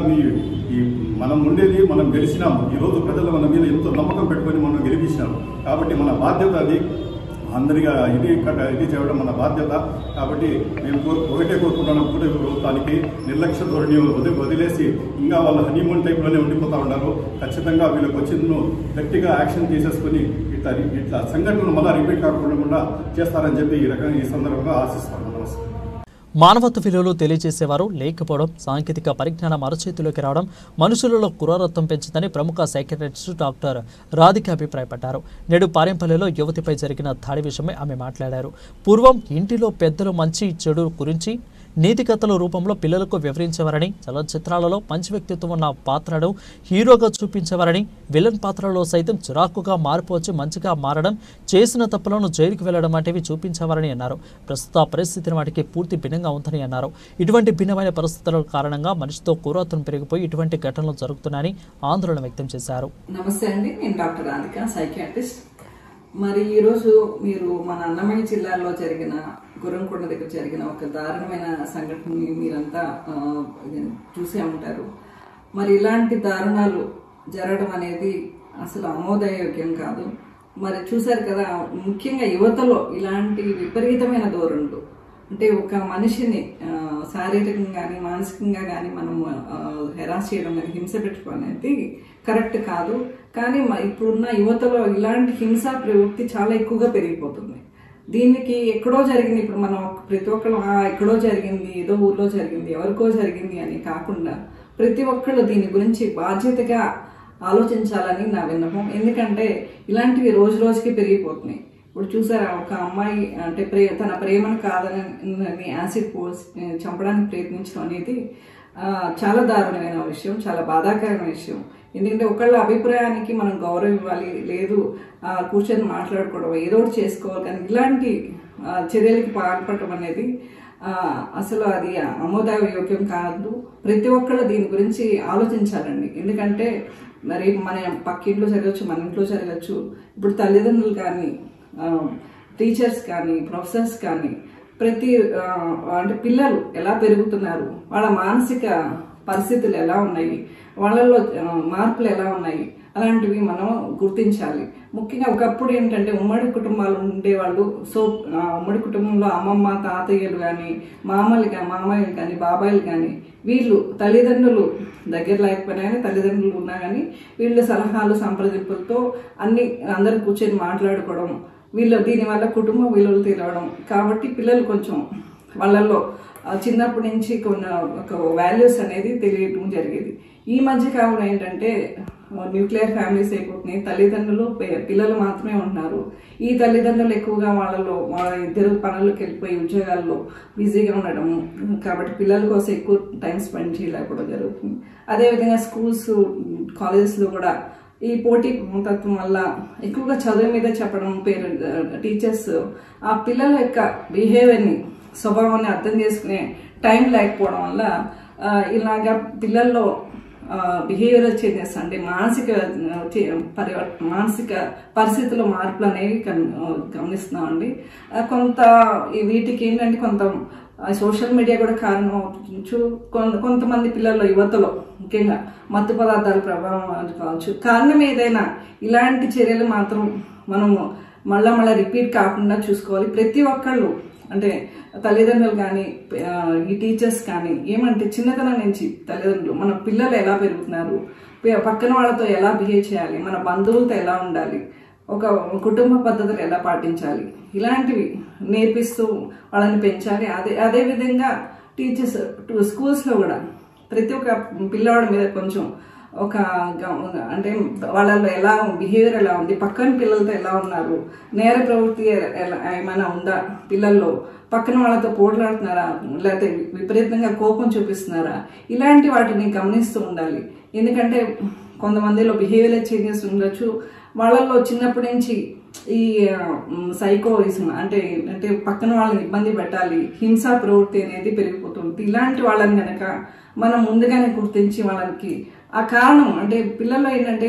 మనం ఉండేది, మనం గెలిచినాము. ఈరోజు ప్రజలు మన మీద ఎంతో నమ్మకం పెట్టుకొని మనం గెలిపించినాము. కాబట్టి మన బాధ్యత అది, అందరిగా ఇది చేయడం మన బాధ్యత. కాబట్టి మేము ఒకటే కోరుకుంటున్నాం, కూటమి ప్రభుత్వానికి నిర్లక్ష్య ధోరణి వదిలేసి ఇంకా వాళ్ళ హనీమూన్ టైప్లోనే ఉండిపోతూ ఉన్నారు. ఖచ్చితంగా వీళ్ళకి వచ్చిందో గట్టిగా యాక్షన్ తీసేసుకుని ఇట్లా సంఘటనలు మళ్ళీ రిపీట్ కాకుండా చేస్తారని చెప్పి ఈ సందర్భంగా ఆశిస్తాను. నమస్తే. మానవత్వ విలువలు తెలియజేసేవారు లేకపోవడం, సాంకేతిక పరిజ్ఞానం అరచేతిలోకి రావడం మనుషులలో క్రూరత్వం పెంచుతుందని ప్రముఖ సైకియాట్రిస్ట్ డాక్టర్ రాధిక అభిప్రాయపడ్డారు. నేడు పారెంపల్లిలో యువతిపై జరిగిన దాడి విషయమై ఆమె మాట్లాడారు. పూర్వం ఇంటిలో పెద్దలు మంచి చెడు గురించి నీతి కథల రూపంలో పిల్లలకు వివరించేవారని, చలనచిత్రాలలో మంచి వ్యక్తిత్వం ఉన్న పాత్రను హీరోగా చూపించేవారని, విలన్ పాత్రలో సైతం చిరాకుగా మారిపోవచ్చు మంచిగా మారడం, చేసిన తప్పులను జైలుకు వెళ్లడం వంటివి చూపించేవారని అన్నారు. ప్రస్తుత పరిస్థితిని వాటికి పూర్తి భిన్నంగా ఉందని అన్నారు. ఇటువంటి భిన్నమైన పరిస్థితుల కారణంగా మనిషితో క్రూరత్వం పెరిగిపోయి ఇటువంటి ఘటనలు జరుగుతున్నాయని ఆందోళన వ్యక్తం చేశారు. నమస్తే అండి, నేను డాక్టర్ రాధిక, సైకియాట్రిస్ట్. మరి ఈరోజు మీరు మన అన్నమయ్య జిల్లాలో జరిగిన గుర్రంకొండ దగ్గర జరిగిన ఒక దారుణమైన సంఘటనని మీరంతా చూసే ఉంటారు. మరి ఇలాంటి దారుణాలు జరగడం అనేది అసలు ఆమోదయోగ్యం కాదు. మరి చూశారు కదా, ముఖ్యంగా యువతలో ఇలాంటి విపరీతమైన ధోరణులు, అంటే ఒక మనిషిని శారీరకంగా కానీ మానసికంగా కానీ మనం హెరాస్ చేయడం కానీ హింస పెట్టడం అనేది కరెక్ట్ కాదు. కానీ ఇప్పుడున్న యువతలో ఇలాంటి హింసా ప్రవృత్తి చాలా ఎక్కువగా పెరిగిపోతుంది. దీనికి ఎక్కడో జరిగింది, ఇప్పుడు మనం ప్రతి ఒక్కరు ఎక్కడో జరిగింది, ఏదో ఊర్లో జరిగింది, ఎవరికో జరిగింది అని కాకుండా ప్రతి ఒక్కళ్ళు దీని గురించి బాధ్యతగా ఆలోచించాలని నా విన్నపం. ఎందుకంటే ఇలాంటివి రోజు రోజుకి పెరిగిపోతున్నాయి. ఇప్పుడు చూసారా, ఒక అమ్మాయి అంటే తన ప్రేమను కాదని యాసిడ్ పోసి చంపడానికి ప్రయత్నించడం అనేది చాలా దారుణమైన విషయం, చాలా బాధాకరమైన విషయం. ఎందుకంటే ఒకళ్ళ అభిప్రాయానికి మనం గౌరవం ఇవ్వాలి, లేదు కూర్చొని మాట్లాడుకోవడం, ఏదో ఒకటి చేసుకోవాలి. కానీ ఇలాంటి చర్యలకి పాల్పడటం అనేది అసలు అది ఆమోదయోగ్యం కాదు. ప్రతి ఒక్కళ్ళు దీని గురించి ఆలోచించాలండి. ఎందుకంటే మరి మన పక్కింట్లో జరగచ్చు, మన ఇంట్లో జరగచ్చు. ఇప్పుడు తల్లిదండ్రులు కానీ, టీచర్స్ కానీ, ప్రొఫెసర్స్ కానీ ప్రతి అంటే పిల్లలు ఎలా పెరుగుతున్నారు, వాళ్ళ మానసిక పరిస్థితులు ఎలా ఉన్నాయి, వాళ్ళలో మార్పులు ఎలా ఉన్నాయి, అలాంటివి మనం గుర్తించాలి. ముఖ్యంగా ఒకప్పుడు ఏంటంటే ఉమ్మడి కుటుంబాలు ఉండేవాళ్ళు. సో ఉమ్మడి కుటుంబంలో అమ్మమ్మ, తాతయ్యలు కానీ, మామయ్యలు కానీ, బాబాయిలు కానీ, వీళ్ళు తల్లిదండ్రులు దగ్గర లేకపోయినా కానీ తల్లిదండ్రులు ఉన్నా కానీ వీళ్ళ సలహాలు సంప్రదింపులతో అందరు కూర్చొని మాట్లాడుకోవడం, దీనివల్ల కుటుంబ విలువలు తెలవడం. కాబట్టి పిల్లలు కొంచెం వాళ్ళల్లో చిన్నప్పటి నుంచి ఒక వాల్యూస్ అనేది తెలియటం జరిగేది. ఈ మధ్య కాలంలో ఏంటంటే న్యూక్లియర్ ఫ్యామిలీస్ అయిపోతున్నాయి. తల్లిదండ్రులు పిల్లలు మాత్రమే ఉంటున్నారు. ఈ తల్లిదండ్రులు ఎక్కువగా వాళ్ళ ఇద్దరు పనులకు వెళ్ళిపోయి ఉద్యోగాల్లో బిజీగా ఉండడం, కాబట్టి పిల్లల కోసం ఎక్కువ టైం స్పెండ్ చేయలేకపోవడం జరుగుతుంది. అదేవిధంగా స్కూల్స్, కాలేజెస్లో కూడా ఈ పోటీ తత్వం వల్ల ఎక్కువగా చదువు మీద చెప్పడం, టీచర్స్ ఆ పిల్లల యొక్క బిహేవియర్ని, స్వభావాన్ని అర్థం చేసుకునే టైం లేకపోవడం వల్ల ఇలాగా పిల్లల్లో బిహేవియరల్ చేంజెస్ అంటే మానసిక పరిస్థితుల్లో మార్పులు అనేవి గమనిస్తున్నామండి. వీటికి ఏంటంటే కొంత సోషల్ మీడియా కూడా కారణం అవచ్చు. కొంతమంది పిల్లల్లో, యువతలో ముఖ్యంగా మత్తు పదార్థాల ప్రభావం కావచ్చు. కారణం ఏదైనా ఇలాంటి చర్యలు మాత్రం మనము మళ్ళా రిపీట్ కాకుండా చూసుకోవాలి. ప్రతి ఒక్కళ్ళు అంటే తల్లిదండ్రులు కానీ, ఈ టీచర్స్ కానీ ఏమంటే చిన్నతనం నుంచి తల్లిదండ్రులు మన పిల్లలు ఎలా పెరుగుతున్నారు, పక్కన వాళ్ళతో ఎలా బిహేవ్ చేయాలి, మన బంధువులతో ఎలా ఉండాలి, ఒక కుటుంబ పద్ధతులు ఎలా పాటించాలి, ఇలాంటివి నేర్పిస్తూ వాళ్ళని పెంచాలి. అదేవిధంగా టీచర్స్ స్కూల్స్లో కూడా ప్రతి ఒక్క పిల్లవాడి మీద కొంచెం అంటే వాళ్ళలో ఎలా బిహేవియర్ ఎలా ఉంది, పక్కన పిల్లలతో ఎలా ఉన్నారు, నేర ప్రవృత్తి ఏమైనా ఉందా పిల్లల్లో, పక్కన వాళ్ళతో పోట్లాడుతున్నారా, లేకపోతే విపరీతంగా కోపం చూపిస్తున్నారా, ఇలాంటి వాటిని గమనిస్తూ ఉండాలి. ఎందుకంటే కొంతమందిలో బిహేవియర్ చేంజెస్ ఉండొచ్చు. వాళ్ళల్లో చిన్నప్పటి నుంచి ఈ సైకోయిజం అంటే పక్కన వాళ్ళని ఇబ్బంది పెట్టాలి, హింసా ప్రవృత్తి అనేది పెరిగిపోతుంది. ఇలాంటి వాళ్ళని కనుక మనం ముందుగానే గుర్తించి వాళ్ళకి ఆ కారణం అంటే పిల్లల్లో ఏంటంటే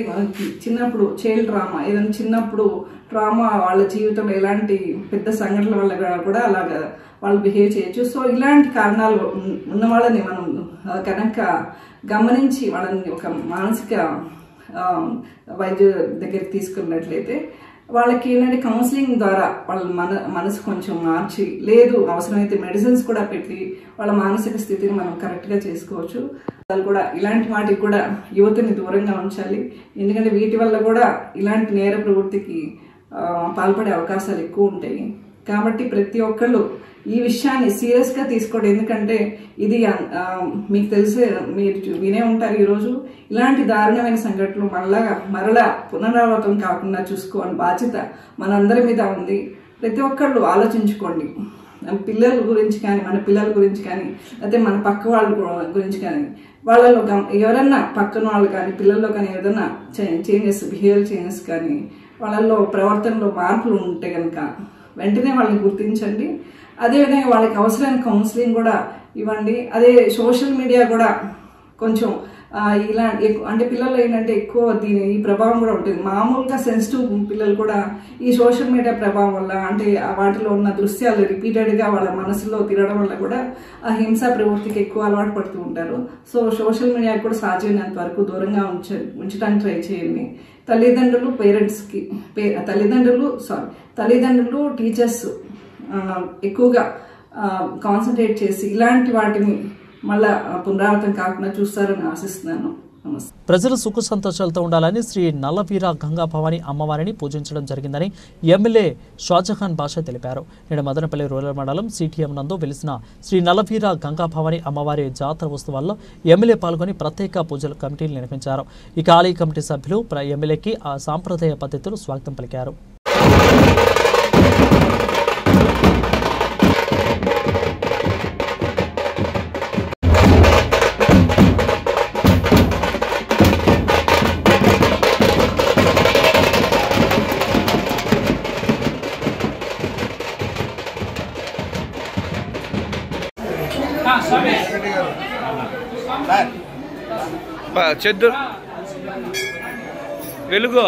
చిన్నప్పుడు చైల్డ్ ట్రామా, ఏదైనా చిన్నప్పుడు ట్రామా వాళ్ళ జీవితంలో ఎలాంటి పెద్ద సంఘటనల వల్ల కూడా అలాగా వాళ్ళు బిహేవ్ చేయొచ్చు. సో ఇలాంటి కారణాలు ఉన్న వాళ్ళని మనం కనుక గమనించి వాళ్ళని ఒక మానసిక వైద్య దగ్గరికి తీసుకున్నట్లయితే వాళ్ళకి ఏంటంటే కౌన్సిలింగ్ ద్వారా వాళ్ళ మనసు కొంచెం మార్చి, లేదు అవసరమైతే మెడిసిన్స్ కూడా పెట్టి వాళ్ళ మానసిక స్థితిని మనం కరెక్ట్గా చేసుకోవచ్చు. వాళ్ళు కూడా ఇలాంటి వాటికి కూడా యువతని దూరంగా ఉంచాలి. ఎందుకంటే వీటి వల్ల కూడా ఇలాంటి నేర ప్రవృత్తికి పాల్పడే అవకాశాలు ఎక్కువ ఉంటాయి. కాబట్టి ప్రతి ఒక్కళ్ళు ఈ విషయాన్ని సీరియస్గా తీసుకోండి. ఎందుకంటే ఇది మీకు తెలిసే, మీరు వినే ఉంటారు ఈరోజు, ఇలాంటి దారుణమైన సంఘటనలు మరలా పునరావృతం కాకుండా చూసుకోవాలని బాధ్యత మనందరి మీద ఉంది. ప్రతి ఒక్కళ్ళు ఆలోచించుకోండి. పిల్లల గురించి కానీ, మన పిల్లల గురించి కానీ, లేకపోతే మన పక్క వాళ్ళ గురించి కానీ, వాళ్ళలో ఎవరన్నా పక్కన వాళ్ళు కానీ పిల్లల్లో కానీ ఏదైనా చేంజెస్, బిహేవియర్ చేంజెస్ కానీ, వాళ్ళల్లో ప్రవర్తనలో మార్పులు ఉంటే కనుక వెంటనే వాళ్ళని గుర్తించండి. అదేవిధంగా వాళ్ళకి అవసరమైన కౌన్సిలింగ్ కూడా ఇవ్వండి. అదే సోషల్ మీడియా కూడా కొంచెం ఇలా అంటే పిల్లలు ఏంటంటే ఎక్కువ ఈ ప్రభావం కూడా ఉంటుంది. మామూలుగా సెన్సిటివ్ పిల్లలు కూడా ఈ సోషల్ మీడియా ప్రభావం వల్ల అంటే వాటిలో ఉన్న దృశ్యాలు రిపీటెడ్గా వాళ్ళ మనసులో తిరగడం వల్ల కూడా ఆ హింసా ప్రవృత్తికి ఎక్కువ అలవాటు పడుతూ ఉంటారు. సో సోషల్ మీడియా కూడా సాధ్యమైనంత వరకు దూరంగా ఉంచడానికి ట్రై చేయండి. తల్లిదండ్రులు టీచర్స్ ఎక్కువగా కాన్సన్ట్రేట్ చేసి ఇలాంటి వాటిని మళ్ళా పునరావృతం కాకుండా చూస్తారని ఆశిస్తున్నాను. నమస్తే. ప్రజలు సుఖ సంతోషాలతో ఉండాలని శ్రీ నల్లవీర గంగా భవాని అమ్మవారిని పూజించడం జరిగిందని ఎమ్మెల్యే షాజహాన్ బాషా తెలిపారు. నేడు మదనపల్లి రూరల్ మండలం సిటిఎం నందు వెలిసిన శ్రీ నల్లవీర గంగా భవాని అమ్మవారి జాతర ఉత్సవాల్లో ఎమ్మెల్యే పాల్గొని ప్రత్యేక పూజల కమిటీలు నిర్వహించారు. ఇక ఆలయ కమిటీ సభ్యులు ఎమ్మెల్యేకి ఆ సాంప్రదాయ పద్ధతులు స్వాగతం పలికారు. చెద్దు వెలుగు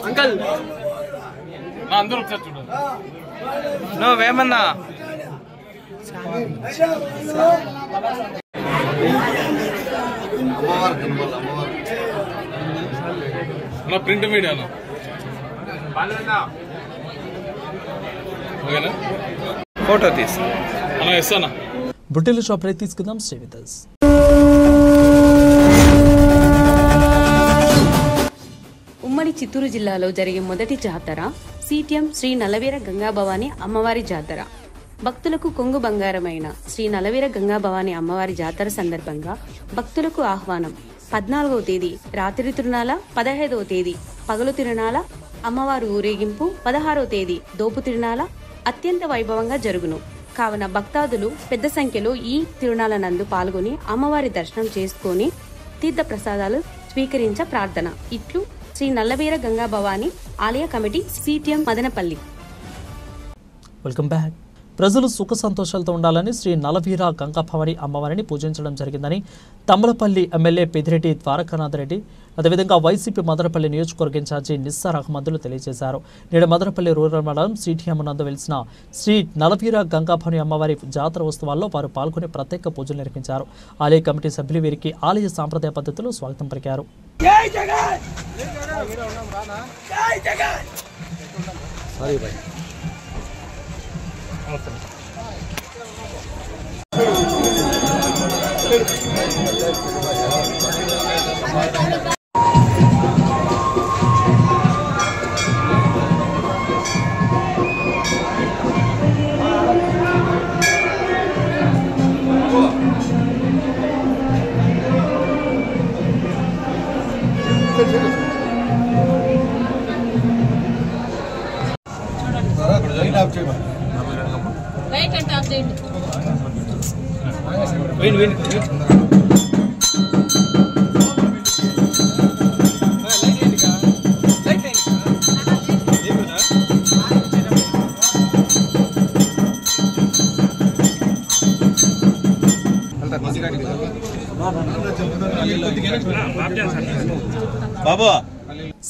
అంకల్ అందరూ ఒకసారి చూడండి నువ్వేమన్నా నా ప్రింట్ మీడియాలో ఫోటో తీసి అలా ఇస్తానా బుట్టెల షాప్ రైతు తీసుకుందాం. Stay with us. ఉమ్మడి చిత్తూరు జిల్లాలో జరిగే మొదటి జాతర సిటిఎం శ్రీ నలవీర గంగాభవాని అమ్మవారి జాతర. భక్తులకు కొంగు బంగారమైన శ్రీ నలవీర గంగాభవాని అమ్మవారి జాతర సందర్భంగా భక్తులకు ఆహ్వానం. 14వ తేదీ రాత్రి తిరునాళ, 15వ తేదీ పగలు తిరునాళ, అమ్మవారు ఊరేగింపు, 16వ తేదీ దోపు తిరునాళ అత్యంత వైభవంగా జరుగును. కావున భక్తాదులు పెద్ద సంఖ్యలో ఈ తిరునాళ నందు పాల్గొని అమ్మవారి దర్శనం చేసుకుని తీర్థ ప్రసాదాలు స్వీకరించ ప్రార్థన. ఇట్లు శ్రీ నల్లవీర గంగాభవాని ఆలయ committee, CTM Madanapalle. Welcome back. ప్రజలు సుఖ సంతోషాలతో ఉండాలని శ్రీ నలవీర గంగాభవాని అమ్మవారిని పూజించడం జరిగిందని తమ్మలపల్లి ఎమ్మెల్యే పెద్దిరెడ్డి ద్వారకానాథ్ రెడ్డి, అదేవిధంగా వైసీపీ మదనపల్లి నియోజకవర్గ ఇన్ఛార్జి నిస్సార్ అహ్మద్లు తెలియజేశారు. నేడు మదనపల్లి రూరల్ మండలం సిటిఎం నందు వెలిసిన శ్రీ నలవీర గంగాభవాని అమ్మవారి జాతర ఉత్సవాల్లో వారు పాల్గొని ప్రత్యేక పూజలు నిర్వహించారు. ఆలయ కమిటీ సభ్యులు వీరికి ఆలయ సాంప్రదాయ పద్ధతిలో స్వాగతం పలికారు.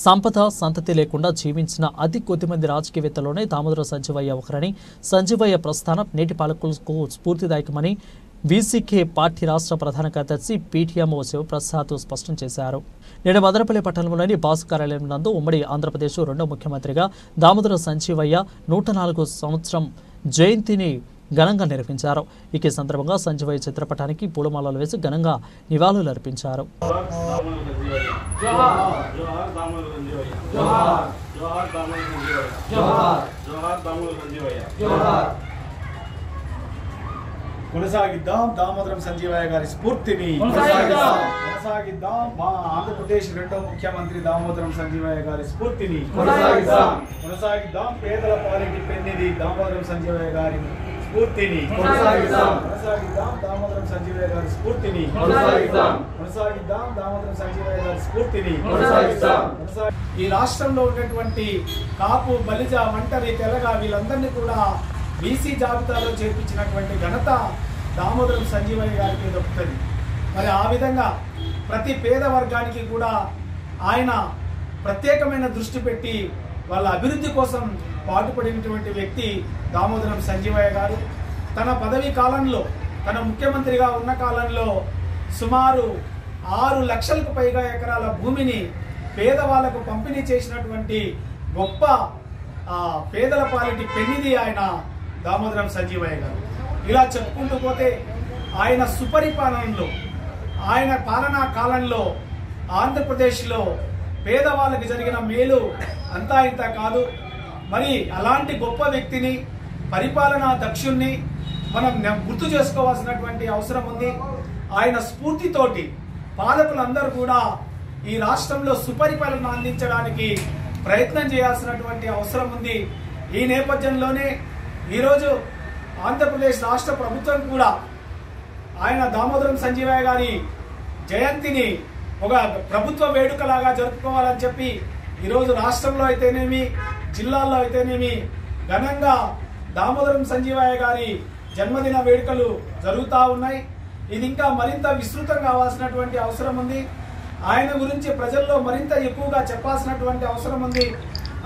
సంపద సంతతి లేకుండా జీవించిన అతి కొద్దిమంది రాజకీయవేత్తలోనే దామోదర సంజీవయ్య ఒకరని, సంజీవయ్య ప్రస్థానం నేటి పాలకులకు స్ఫూర్తిదాయకమని వీసీకే పార్టీ రాష్ట్ర ప్రధాన కార్యదర్శి పీటీఎంఓ శివప్రసాద్ స్పష్టం చేశారు. నేడు మదనపల్లి పట్టణంలోని బాసు కార్యాలయం నందు ఉమ్మడి ఆంధ్రప్రదేశ్ రెండో ముఖ్యమంత్రిగా దామోదర సంజీవయ్య 104వ సంవత్సరం జయంతిని ఘనంగా నిర్వహించారు. ఈ సందర్భంగా సంజీవయ్య చిత్రపటానికి పూలమాలలు వేసి ఘనంగా నివాళులు అర్పించారు. కొనసాగిద్దాం దామోదరం సంజీవయ్య గారి స్ఫూర్తిని, కొనసాగిద్దాం మా ఆంధ్రప్రదేశ్ రెండో ముఖ్యమంత్రి దామోదరం సంజీవయ్య గారి స్ఫూర్తిని, కొనసాగిద్దాం పేదల పాలిటి పెన్నిది దామోదరం సంజీవయ్య గారి స్ఫూర్తిని, కొనసాగిద్దాం దామోదరం సంజీవయ్య గారి స్ఫూర్తిని, కొనసాగిద్దాం దామోదరం సంజీవయ్య గారి స్ఫూర్తిని. ఈ రాష్ట్రంలో ఉన్నటువంటి కాపు, బలిజ, ఒంటరి, తెలగ వీళ్ళందరినీ కూడా బీసీ జాబితాలో చేర్పించినటువంటి ఘనత దామోదరం సంజీవయ్య గారికి దక్కుతుంది. మరి ఆ విధంగా ప్రతి పేద వర్గానికి కూడా ఆయన ప్రత్యేకమైన దృష్టి పెట్టి వాళ్ళ అభివృద్ధి కోసం పాటుపడినటువంటి వ్యక్తి దామోదరం సంజీవయ్య గారు. తన పదవీ కాలంలో, తన ముఖ్యమంత్రిగా ఉన్న కాలంలో సుమారు 6 లక్షలకు పైగా ఎకరాల భూమిని పేదవాళ్లకు పంపిణీ చేసినటువంటి గొప్ప పేదల పాలిటి పెన్నిది ఆయన దామోదరం సంజీవయ్య గారు. ఇలా చెప్పుకుంటూ పోతే ఆయన సుపరిపాలనలో, ఆయన పాలనా కాలంలో ఆంధ్రప్రదేశ్లో పేదవాళ్ళకి జరిగిన మేలు అంతా ఇంత కాదు. మరి అలాంటి గొప్ప వ్యక్తిని, పరిపాలనా దక్షుణ్ణి మనం గుర్తు చేసుకోవాల్సినటువంటి అవసరం ఉంది. ఆయన స్ఫూర్తితోటి పాలకులందరూ కూడా ఈ రాష్ట్రంలో సుపరిపాలన అందించడానికి ప్రయత్నం చేయాల్సినటువంటి అవసరం ఉంది. ఈ నేపథ్యంలోనే ఈరోజు ఆంధ్రప్రదేశ్ రాష్ట్ర ప్రభుత్వం కూడా ఆయన దామోదరం సంజీవయ్య గారి జయంతిని ఒక ప్రభుత్వ వేడుకలాగా జరుపుకోవాలని చెప్పి ఈరోజు రాష్ట్రంలో అయితేనేమి, జిల్లాల్లో అయితేనేమి ఘనంగా దామోదరం సంజీవయ్య గారి జన్మదిన వేడుకలు జరుగుతూ ఉన్నాయి. ఇది ఇంకా మరింత విస్తృతం కావాల్సినటువంటి అవసరం ఉంది. ఆయన గురించి ప్రజల్లో మరింత ఎక్కువగా చెప్పాల్సినటువంటి అవసరం ఉంది.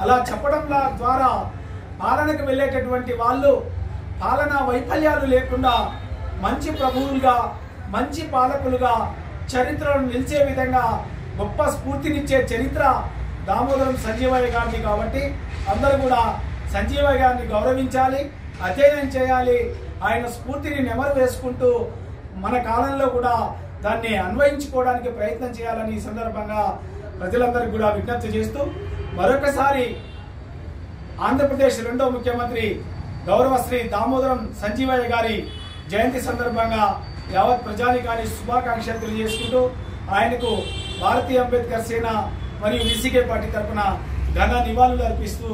అలా చెప్పడం ద్వారా పాలనకు వెళ్ళేటటువంటి వాళ్ళు పాలనా వైఫల్యాలు లేకుండా మంచి ప్రభువులుగా, మంచి పాలకులుగా చరిత్రను నిలిచే విధంగా గొప్ప స్ఫూర్తినిచ్చే చరిత్ర దామోదరం సంజీవయ్య గారిని. కాబట్టి అందరూ కూడా సంజీవయ్య గారిని గౌరవించాలి, అధ్యయనం చేయాలి. ఆయన స్ఫూర్తిని నెమరు వేసుకుంటూ మన కాలంలో కూడా దాన్ని అన్వయించుకోవడానికి ప్రయత్నం చేయాలని ఈ సందర్భంగా ప్రజలందరికీ కూడా విజ్ఞప్తి చేస్తూ మరొకసారి ఆంధ్రప్రదేశ్ రెండో ముఖ్యమంత్రి గౌరవ శ్రీ దామోదరం సంజీవయ్య గారి జయంతి సందర్భంగా యావత్ ప్రజానికాన్ని శుభాకాంక్షలు తెలియజేసుకుంటూ ఆయనకు భారతీయ అంబేద్కర్ సేన మరియు విసికే పార్టీ తరఫున ఘన నివాళులు అర్పిస్తూ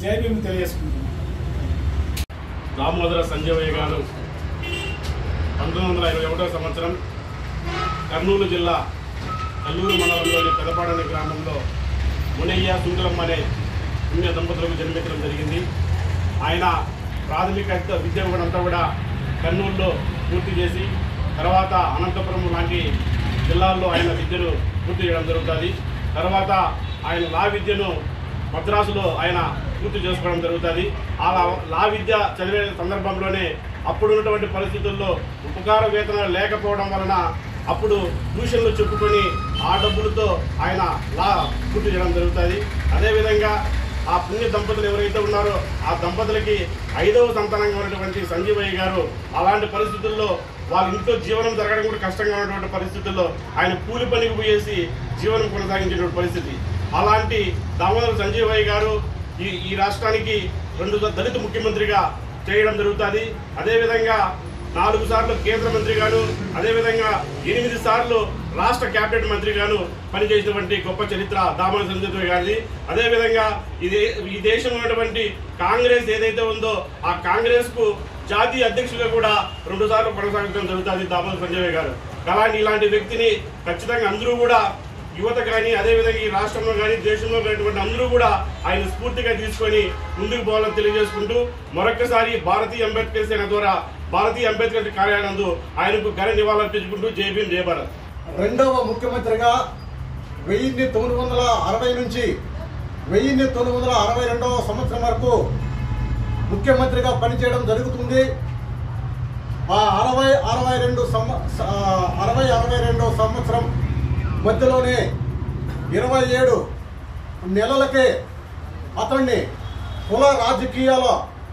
జై భీమ్ తెలియజేసుకుంటున్నాం. దామోదర సంజీవయ్య గారు 1921వ సంవత్సరం కర్నూలు జిల్లా కల్లూరు మండలంలోని పెదపాడని గ్రామంలో మునయ్య సుందరమ్మ అనే పుణ్య దంపతులకు జన్మించడం జరిగింది. ఆయన ప్రాథమిక విద్య అంతా కూడా కర్నూలులో పూర్తి చేసి తర్వాత అనంతపురం లాంటి జిల్లాల్లో ఆయన విద్యను పూర్తి చేయడం జరుగుతుంది. తర్వాత ఆయన లా విద్యను మద్రాసులో ఆయన పూర్తి చేసుకోవడం జరుగుతుంది. ఆ లా విద్య చదివే సందర్భంలోనే అప్పుడున్నటువంటి పరిస్థితుల్లో ఉపకార వేతనాలు లేకపోవడం వలన అప్పుడు ట్యూషన్లు చెప్పుకొని ఆ డబ్బులతో ఆయన లా పూర్తి చేయడం జరుగుతుంది. అదేవిధంగా ఆ పుణ్య దంపతులు ఎవరైతే ఉన్నారో ఆ దంపతులకి 5వ సంతానంగా ఉన్నటువంటి సంజీవయ్య గారు అలాంటి పరిస్థితుల్లో వాళ్ళ ఇంట్లో జీవనం జరగడం కూడా కష్టంగా ఉన్నటువంటి పరిస్థితుల్లో ఆయన కూలి పనికి పోయేసి జీవనం కొనసాగించేటువంటి పరిస్థితి. అలాంటి దామోదర సంజీవయ్య గారు ఈ రాష్ట్రానికి 2 దళిత ముఖ్యమంత్రిగా చేయడం జరుగుతుంది. అదేవిధంగా 4 సార్లు కేంద్ర మంత్రిగాను, అదేవిధంగా 8 సార్లు రాష్ట్ర కేబినెట్ మంత్రిగాను పనిచేసినటువంటి గొప్ప చరిత్ర దామోదర సంజీవయ్య గారిది. అదేవిధంగా ఈ దేశంలో ఉన్నటువంటి కాంగ్రెస్ ఏదైతే ఉందో ఆ కాంగ్రెస్ కు జాతీయ అధ్యక్షులుగా కూడా 2 సార్లు కొనసాగించడం జరుగుతుంది దామోదర సంజీవయ్య గారు. అలాంటి ఇలాంటి వ్యక్తిని ఖచ్చితంగా అందరూ కూడా యువత కానీ, అదేవిధంగా ఈ రాష్ట్రంలో కానీ దేశంలో ఉన్నటువంటి అందరూ కూడా ఆయన స్ఫూర్తిగా తీసుకొని ముందుకు పోవాలని తెలియజేసుకుంటూ మరొకసారి భారతీయ అంబేద్కర్ సేన ద్వారా భారతీయ అంబేద్కర్ కార్యాలయంలో ఆయనకు ఘన నివాళులు అర్పించుకుంటూ జై భీమ్ జై భారత్. రెండవ ముఖ్యమంత్రిగా 1960 నుంచి 1962వ సంవత్సరం వరకు ముఖ్యమంత్రిగా పనిచేయడం జరుగుతుంది. ఆ 62వ సంవత్సరం మధ్యలోనే 27 నెలలకే అతన్ని కుల రాజకీయాల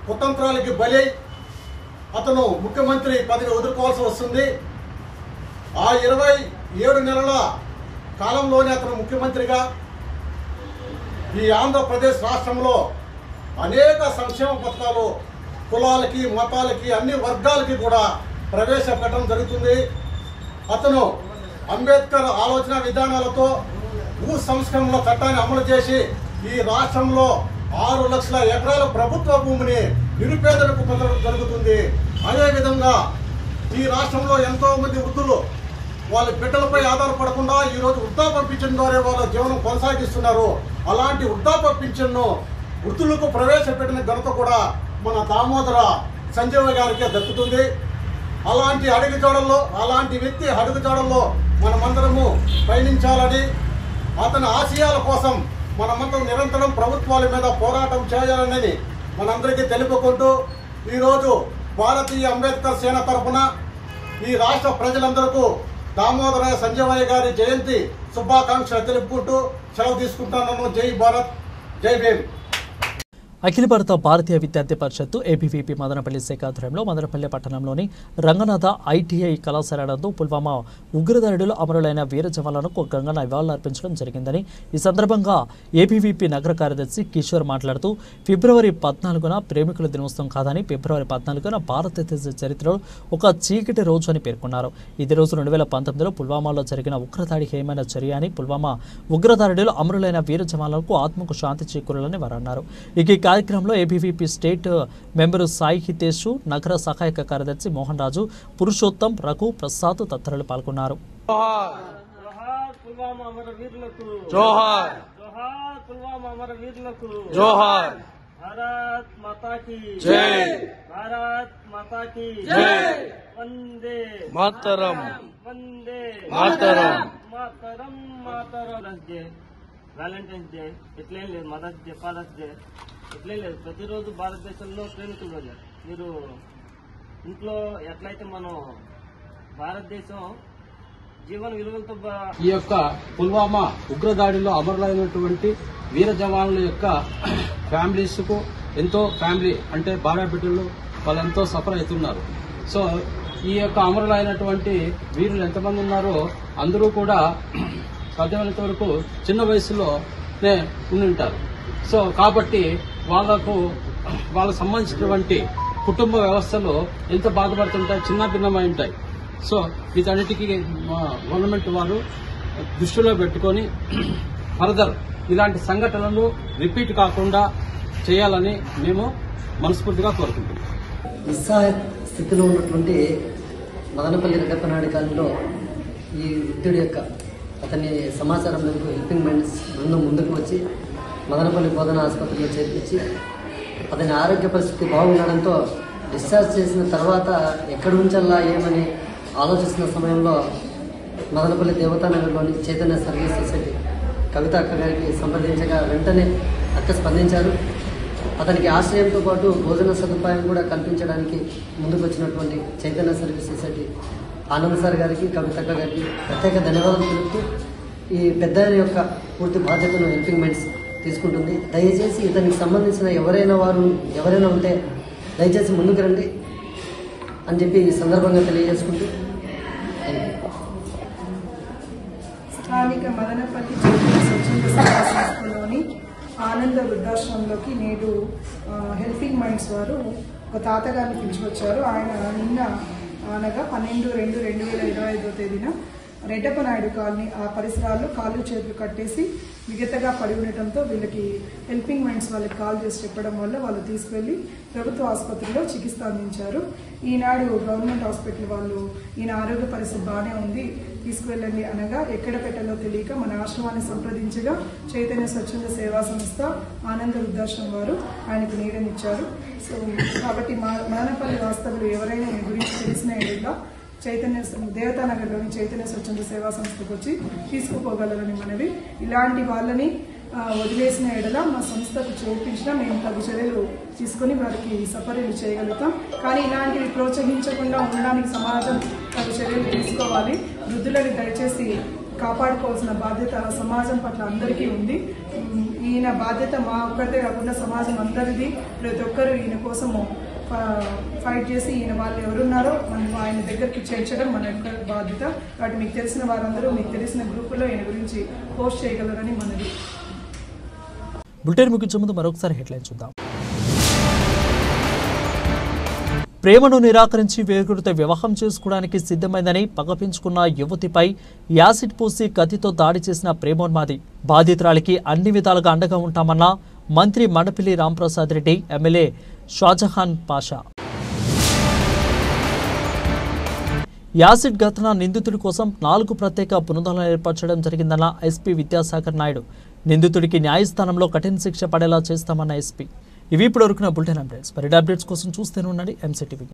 కుతంత్రాలకి బలి అతను ముఖ్యమంత్రి పదవి వదులుకోవాల్సి వస్తుంది. ఆ 27 నెలల కాలంలోనే అతను ముఖ్యమంత్రిగా ఈ ఆంధ్రప్రదేశ్ రాష్ట్రంలో అనేక సంక్షేమ పథకాలు కులాలకి, మతాలకి, అన్ని వర్గాలకి కూడా ప్రవేశపెట్టడం జరుగుతుంది. అతను అంబేద్కర్ ఆలోచన విధానాలతో భూ సంస్కరణల చట్టాన్ని అమలు చేసి ఈ రాష్ట్రంలో 6 లక్షల ఎకరాల ప్రభుత్వ భూమిని నిరుపేదలకు పొందడం జరుగుతుంది. అదేవిధంగా ఈ రాష్ట్రంలో ఎంతో మంది వృద్ధులు వాళ్ళ బిడ్డలపై ఆధారపడకుండా ఈరోజు వృద్ధాప్య పింఛన్ ద్వారా వాళ్ళ జీవనం కొనసాగిస్తున్నారు. అలాంటి వృద్ధాప్య పింఛన్ను వృద్ధులకు ప్రవేశపెట్టిన ఘనత కూడా మన దామోదర సంజీవయ్య గారికే దక్కుతుంది. అలాంటి వ్యక్తి అడుగుజాడల్లో మనమందరము పయనించాలని, అతని ఆశయాల కోసం మనమందరం నిరంతరం ప్రభుత్వాల మీద పోరాటం చేయాలని మనందరికీ తెలుపుకుంటూ ఈరోజు భారతీయ అంబేద్కర్ సేన తరఫున ఈ రాష్ట్ర ప్రజలందరికీ దామోదర సంజీవయ్య గారి జయంతి శుభాకాంక్షలు తెలుపుకుంటూ సెలవు తీసుకుంటున్నాను. జై భారత్, జై భీమ్. అఖిల భారత భారతీయ విద్యార్థి పరిషత్తు ఏబీవీపీ మదనపల్లి శాఖ ఆధ్వర్యంలో మదనపల్లి పట్టణంలోని రంగనాథ ఐటీఐ కళాశాల నందు పుల్వామా ఉగ్రదాడులు అమరులైన వీర జవాన్లకు ఘనంగా నివాళులర్పించడం జరిగిందని ఈ సందర్భంగా ఏబీవీపీ నగర కార్యదర్శి కిషోర్ మాట్లాడుతూ ఫిబ్రవరి 14న ప్రేమికుల దినోత్సవం కాదని ఫిబ్రవరి 14న భారతదేశ చరిత్రలో ఒక చీకటి రోజు అని పేర్కొన్నారు. ఇది రోజు 2019లో పుల్వామాలో జరిగిన ఉగ్రదాడి హేమైన చర్య అని పుల్వామా ఉగ్రదాడులు అమరులైన వీర జవాన్లకు ఆత్మకు శాంతి చేకూరాలని వారు అన్నారు. ఈ కార్యక్రమంలో ABVP state member Sai Hitesh, నగర సహాయక కార్యదర్శి మోహన్ రాజు, పురుషోత్తం, రఘు, ప్రసాద్ తదితరులు పాల్గొన్నారు. వ్యాలంటైన్స్ డే ఎట్లేం లేదు, మదర్స్ డే, ఫాదర్స్ డే ఎట్లేం లేదు. ప్రతిరోజు భారతదేశంలో ప్రేమికుల రోజు. మీరు ఇంట్లో ఎట్లయితే మనం భారతదేశం జీవన విలువలతో ఈ యొక్క పుల్వామా ఉగ్రదాడిలో అమరులైనటువంటి వీర జవాన్ల యొక్క ఫ్యామిలీస్ కు ఎంతో ఫ్యామిలీ అంటే భార్య బిడ్డలు వాళ్ళు ఎంతో సఫర్ అవుతున్నారు. సో ఈ యొక్క అమరులైనటువంటి వీరులు ఎంతమంది ఉన్నారో అందరూ కూడా సాధ్యమైనంత వరకు చిన్న వయసులోనే ఉండి ఉంటారు. సో కాబట్టి వాళ్ళకు సంబంధించినటువంటి కుటుంబ వ్యవస్థలో ఎంత బాధపడుతుంటాయి, చిన్న భిన్నమై ఉంటాయి. సో వీటన్నిటికీ గవర్నమెంట్ వారు దృష్టిలో పెట్టుకొని ఫర్దర్ ఇలాంటి సంఘటనలు రిపీట్ కాకుండా చేయాలని మేము మనస్ఫూర్తిగా కోరుకుంటున్నాం. నిస్సహాయ స్థితిలో ఉన్నటువంటి మదనపల్లి రెడ్డప్పనాయుడు కాలంలో ఈ వృద్ధుడి యొక్క అతని సమాచారం మేరకు హెల్పింగ్ మైండ్స్ బృందం ముందుకు వచ్చి మదనపల్లి బోధన ఆసుపత్రిలో చేర్పించి అతని ఆరోగ్య పరిస్థితి బాగుండడంతో డిశ్చార్జ్ చేసిన తర్వాత ఎక్కడి ఉంచల్లా ఏమని ఆలోచిస్తున్న సమయంలో మదనపల్లి దేవతానగర్లోని చైతన్య సర్వీస్ సొసైటీ కవిత అక్క గారికి సంప్రదించగా వెంటనే అక్క స్పందించారు. అతనికి ఆశ్రయంతో పాటు భోజన సదుపాయం కూడా కల్పించడానికి ముందుకు వచ్చినటువంటి Chaitanya service society Anand sir గారికి, కవితక్క గారికి ప్రత్యేక ధన్యవాదాలు తెలుపుతూ ఈ పెద్ద యొక్క పూర్తి బాధ్యతను హెల్పింగ్ మైండ్స్ తీసుకుంటుంది. దయచేసి ఇతనికి సంబంధించిన ఎవరైనా ఉంటే దయచేసి ముందుకు రండి అని చెప్పి ఈ సందర్భంగా తెలియజేసుకుంటూ స్థానిక మదనపల్లి చైతన్య స్వచ్ఛంద సేవా సంస్థలోని ఆనంద వృద్ధాశ్రమంలోకి నేడు హెల్పింగ్ మైండ్స్ వారు ఒక తాతగారిని పిలిచివచ్చారు. ఆయన నిన్న అనగా 12/2/2025 తేదీన రెడ్డప్పనాయుడు కాలనీ ఆ పరిసరాల్లో కాళ్ళు చేతులు కట్టేసి మిగతాగా పడి ఉండటంతో వీళ్ళకి హెల్పింగ్ మైండ్స్ వాళ్ళకి కాల్ చేసి చెప్పడం వల్ల వాళ్ళు తీసుకెళ్లి ప్రభుత్వ ఆసుపత్రిలో చికిత్స అందించారు. ఈనాడు గవర్నమెంట్ హాస్పిటల్ వాళ్ళు ఈయన ఆరోగ్య పరిస్థితి బాగానే ఉంది, తీసుకువెళ్ళండి అనగా ఎక్కడ పెట్టాలో తెలియక మన ఆశ్రమాన్ని సంప్రదించగా చైతన్య స్వచ్ఛంద సేవా సంస్థ ఆనంద వృద్ధాశ్రమం వారు ఆయనకు నీడనిచ్చారు. సో కాబట్టి మదనపల్లి వాస్తవులు ఎవరైనా ఈ గురించి తెలిసిన ఏదైనా చైతన్య దేవతానగర్లోని చైతన్య స్వచ్ఛంద సేవా సంస్థకు వచ్చి తీసుకుపోగలరని మనవి. ఇలాంటి వాళ్ళని వదిలేసిన ఎడల మా సంస్థకు చేర్పించినా మేము తగు చర్యలు తీసుకుని వారికి సపర్యలు చేయగలుగుతాం. కానీ ఇలాంటివి ప్రోత్సహించకుండా ఉండడానికి సమాజం తగు చర్యలు తీసుకోవాలి. వృద్ధులని దయచేసి కాపాడుకోవాల్సిన బాధ్యత సమాజం పట్ల అందరికీ ఉంది. ఈయన బాధ్యత మా ఒక్కరిదే కాకుండా సమాజం అందరిది. ప్రతి ఒక్కరూ ఈయన కోసము ఫైట్ చేసి ఈయన వాళ్ళు ఎవరున్నారో మనం ఆయన దగ్గరికి చేర్చడం మన యొక్క బాధ్యత. కాబట్టి మీకు తెలిసిన వారందరూ మీకు తెలిసిన గ్రూపులో ఈయన గురించి పోస్ట్ చేయగలరని మనది. బులెటిన్ ముగించే ముందు మరొకసారి హెడ్లైన్ చూద్దాం. ప్రేమను నిరాకరించి వేగుడితో వివాహం చేసుకోవడానికి సిద్ధమైందని పగపించుకున్న యువతిపై యాసిడ్ పోసి కత్తితో దాడి చేసిన ప్రేమోన్మాది. బాధితురాలికి అన్ని విధాలుగా అండగా ఉంటామన్న మంత్రి మండపల్లి రాంప్రసాద్ రెడ్డి, ఎమ్మెల్యే షాజహాన్ పాషా. యాసిడ్ ఘటన నిందితుడి కోసం 4 ప్రత్యేక బృందాలను ఏర్పరచడం జరిగిందన్న ఎస్పీ విద్యాసాగర్ నాయుడు. నిందితుడికి న్యాయస్థానంలో కఠిన శిక్ష పడేలా చేస్తామన్న ఎస్పీ. ఇవి ఇప్పుడు వరకున్న బులెటిన్ అప్డేట్స్. మరిన్ని అప్డేట్స్ కోసం చూస్తూనే ఉండండి ఎంసీటీవీ.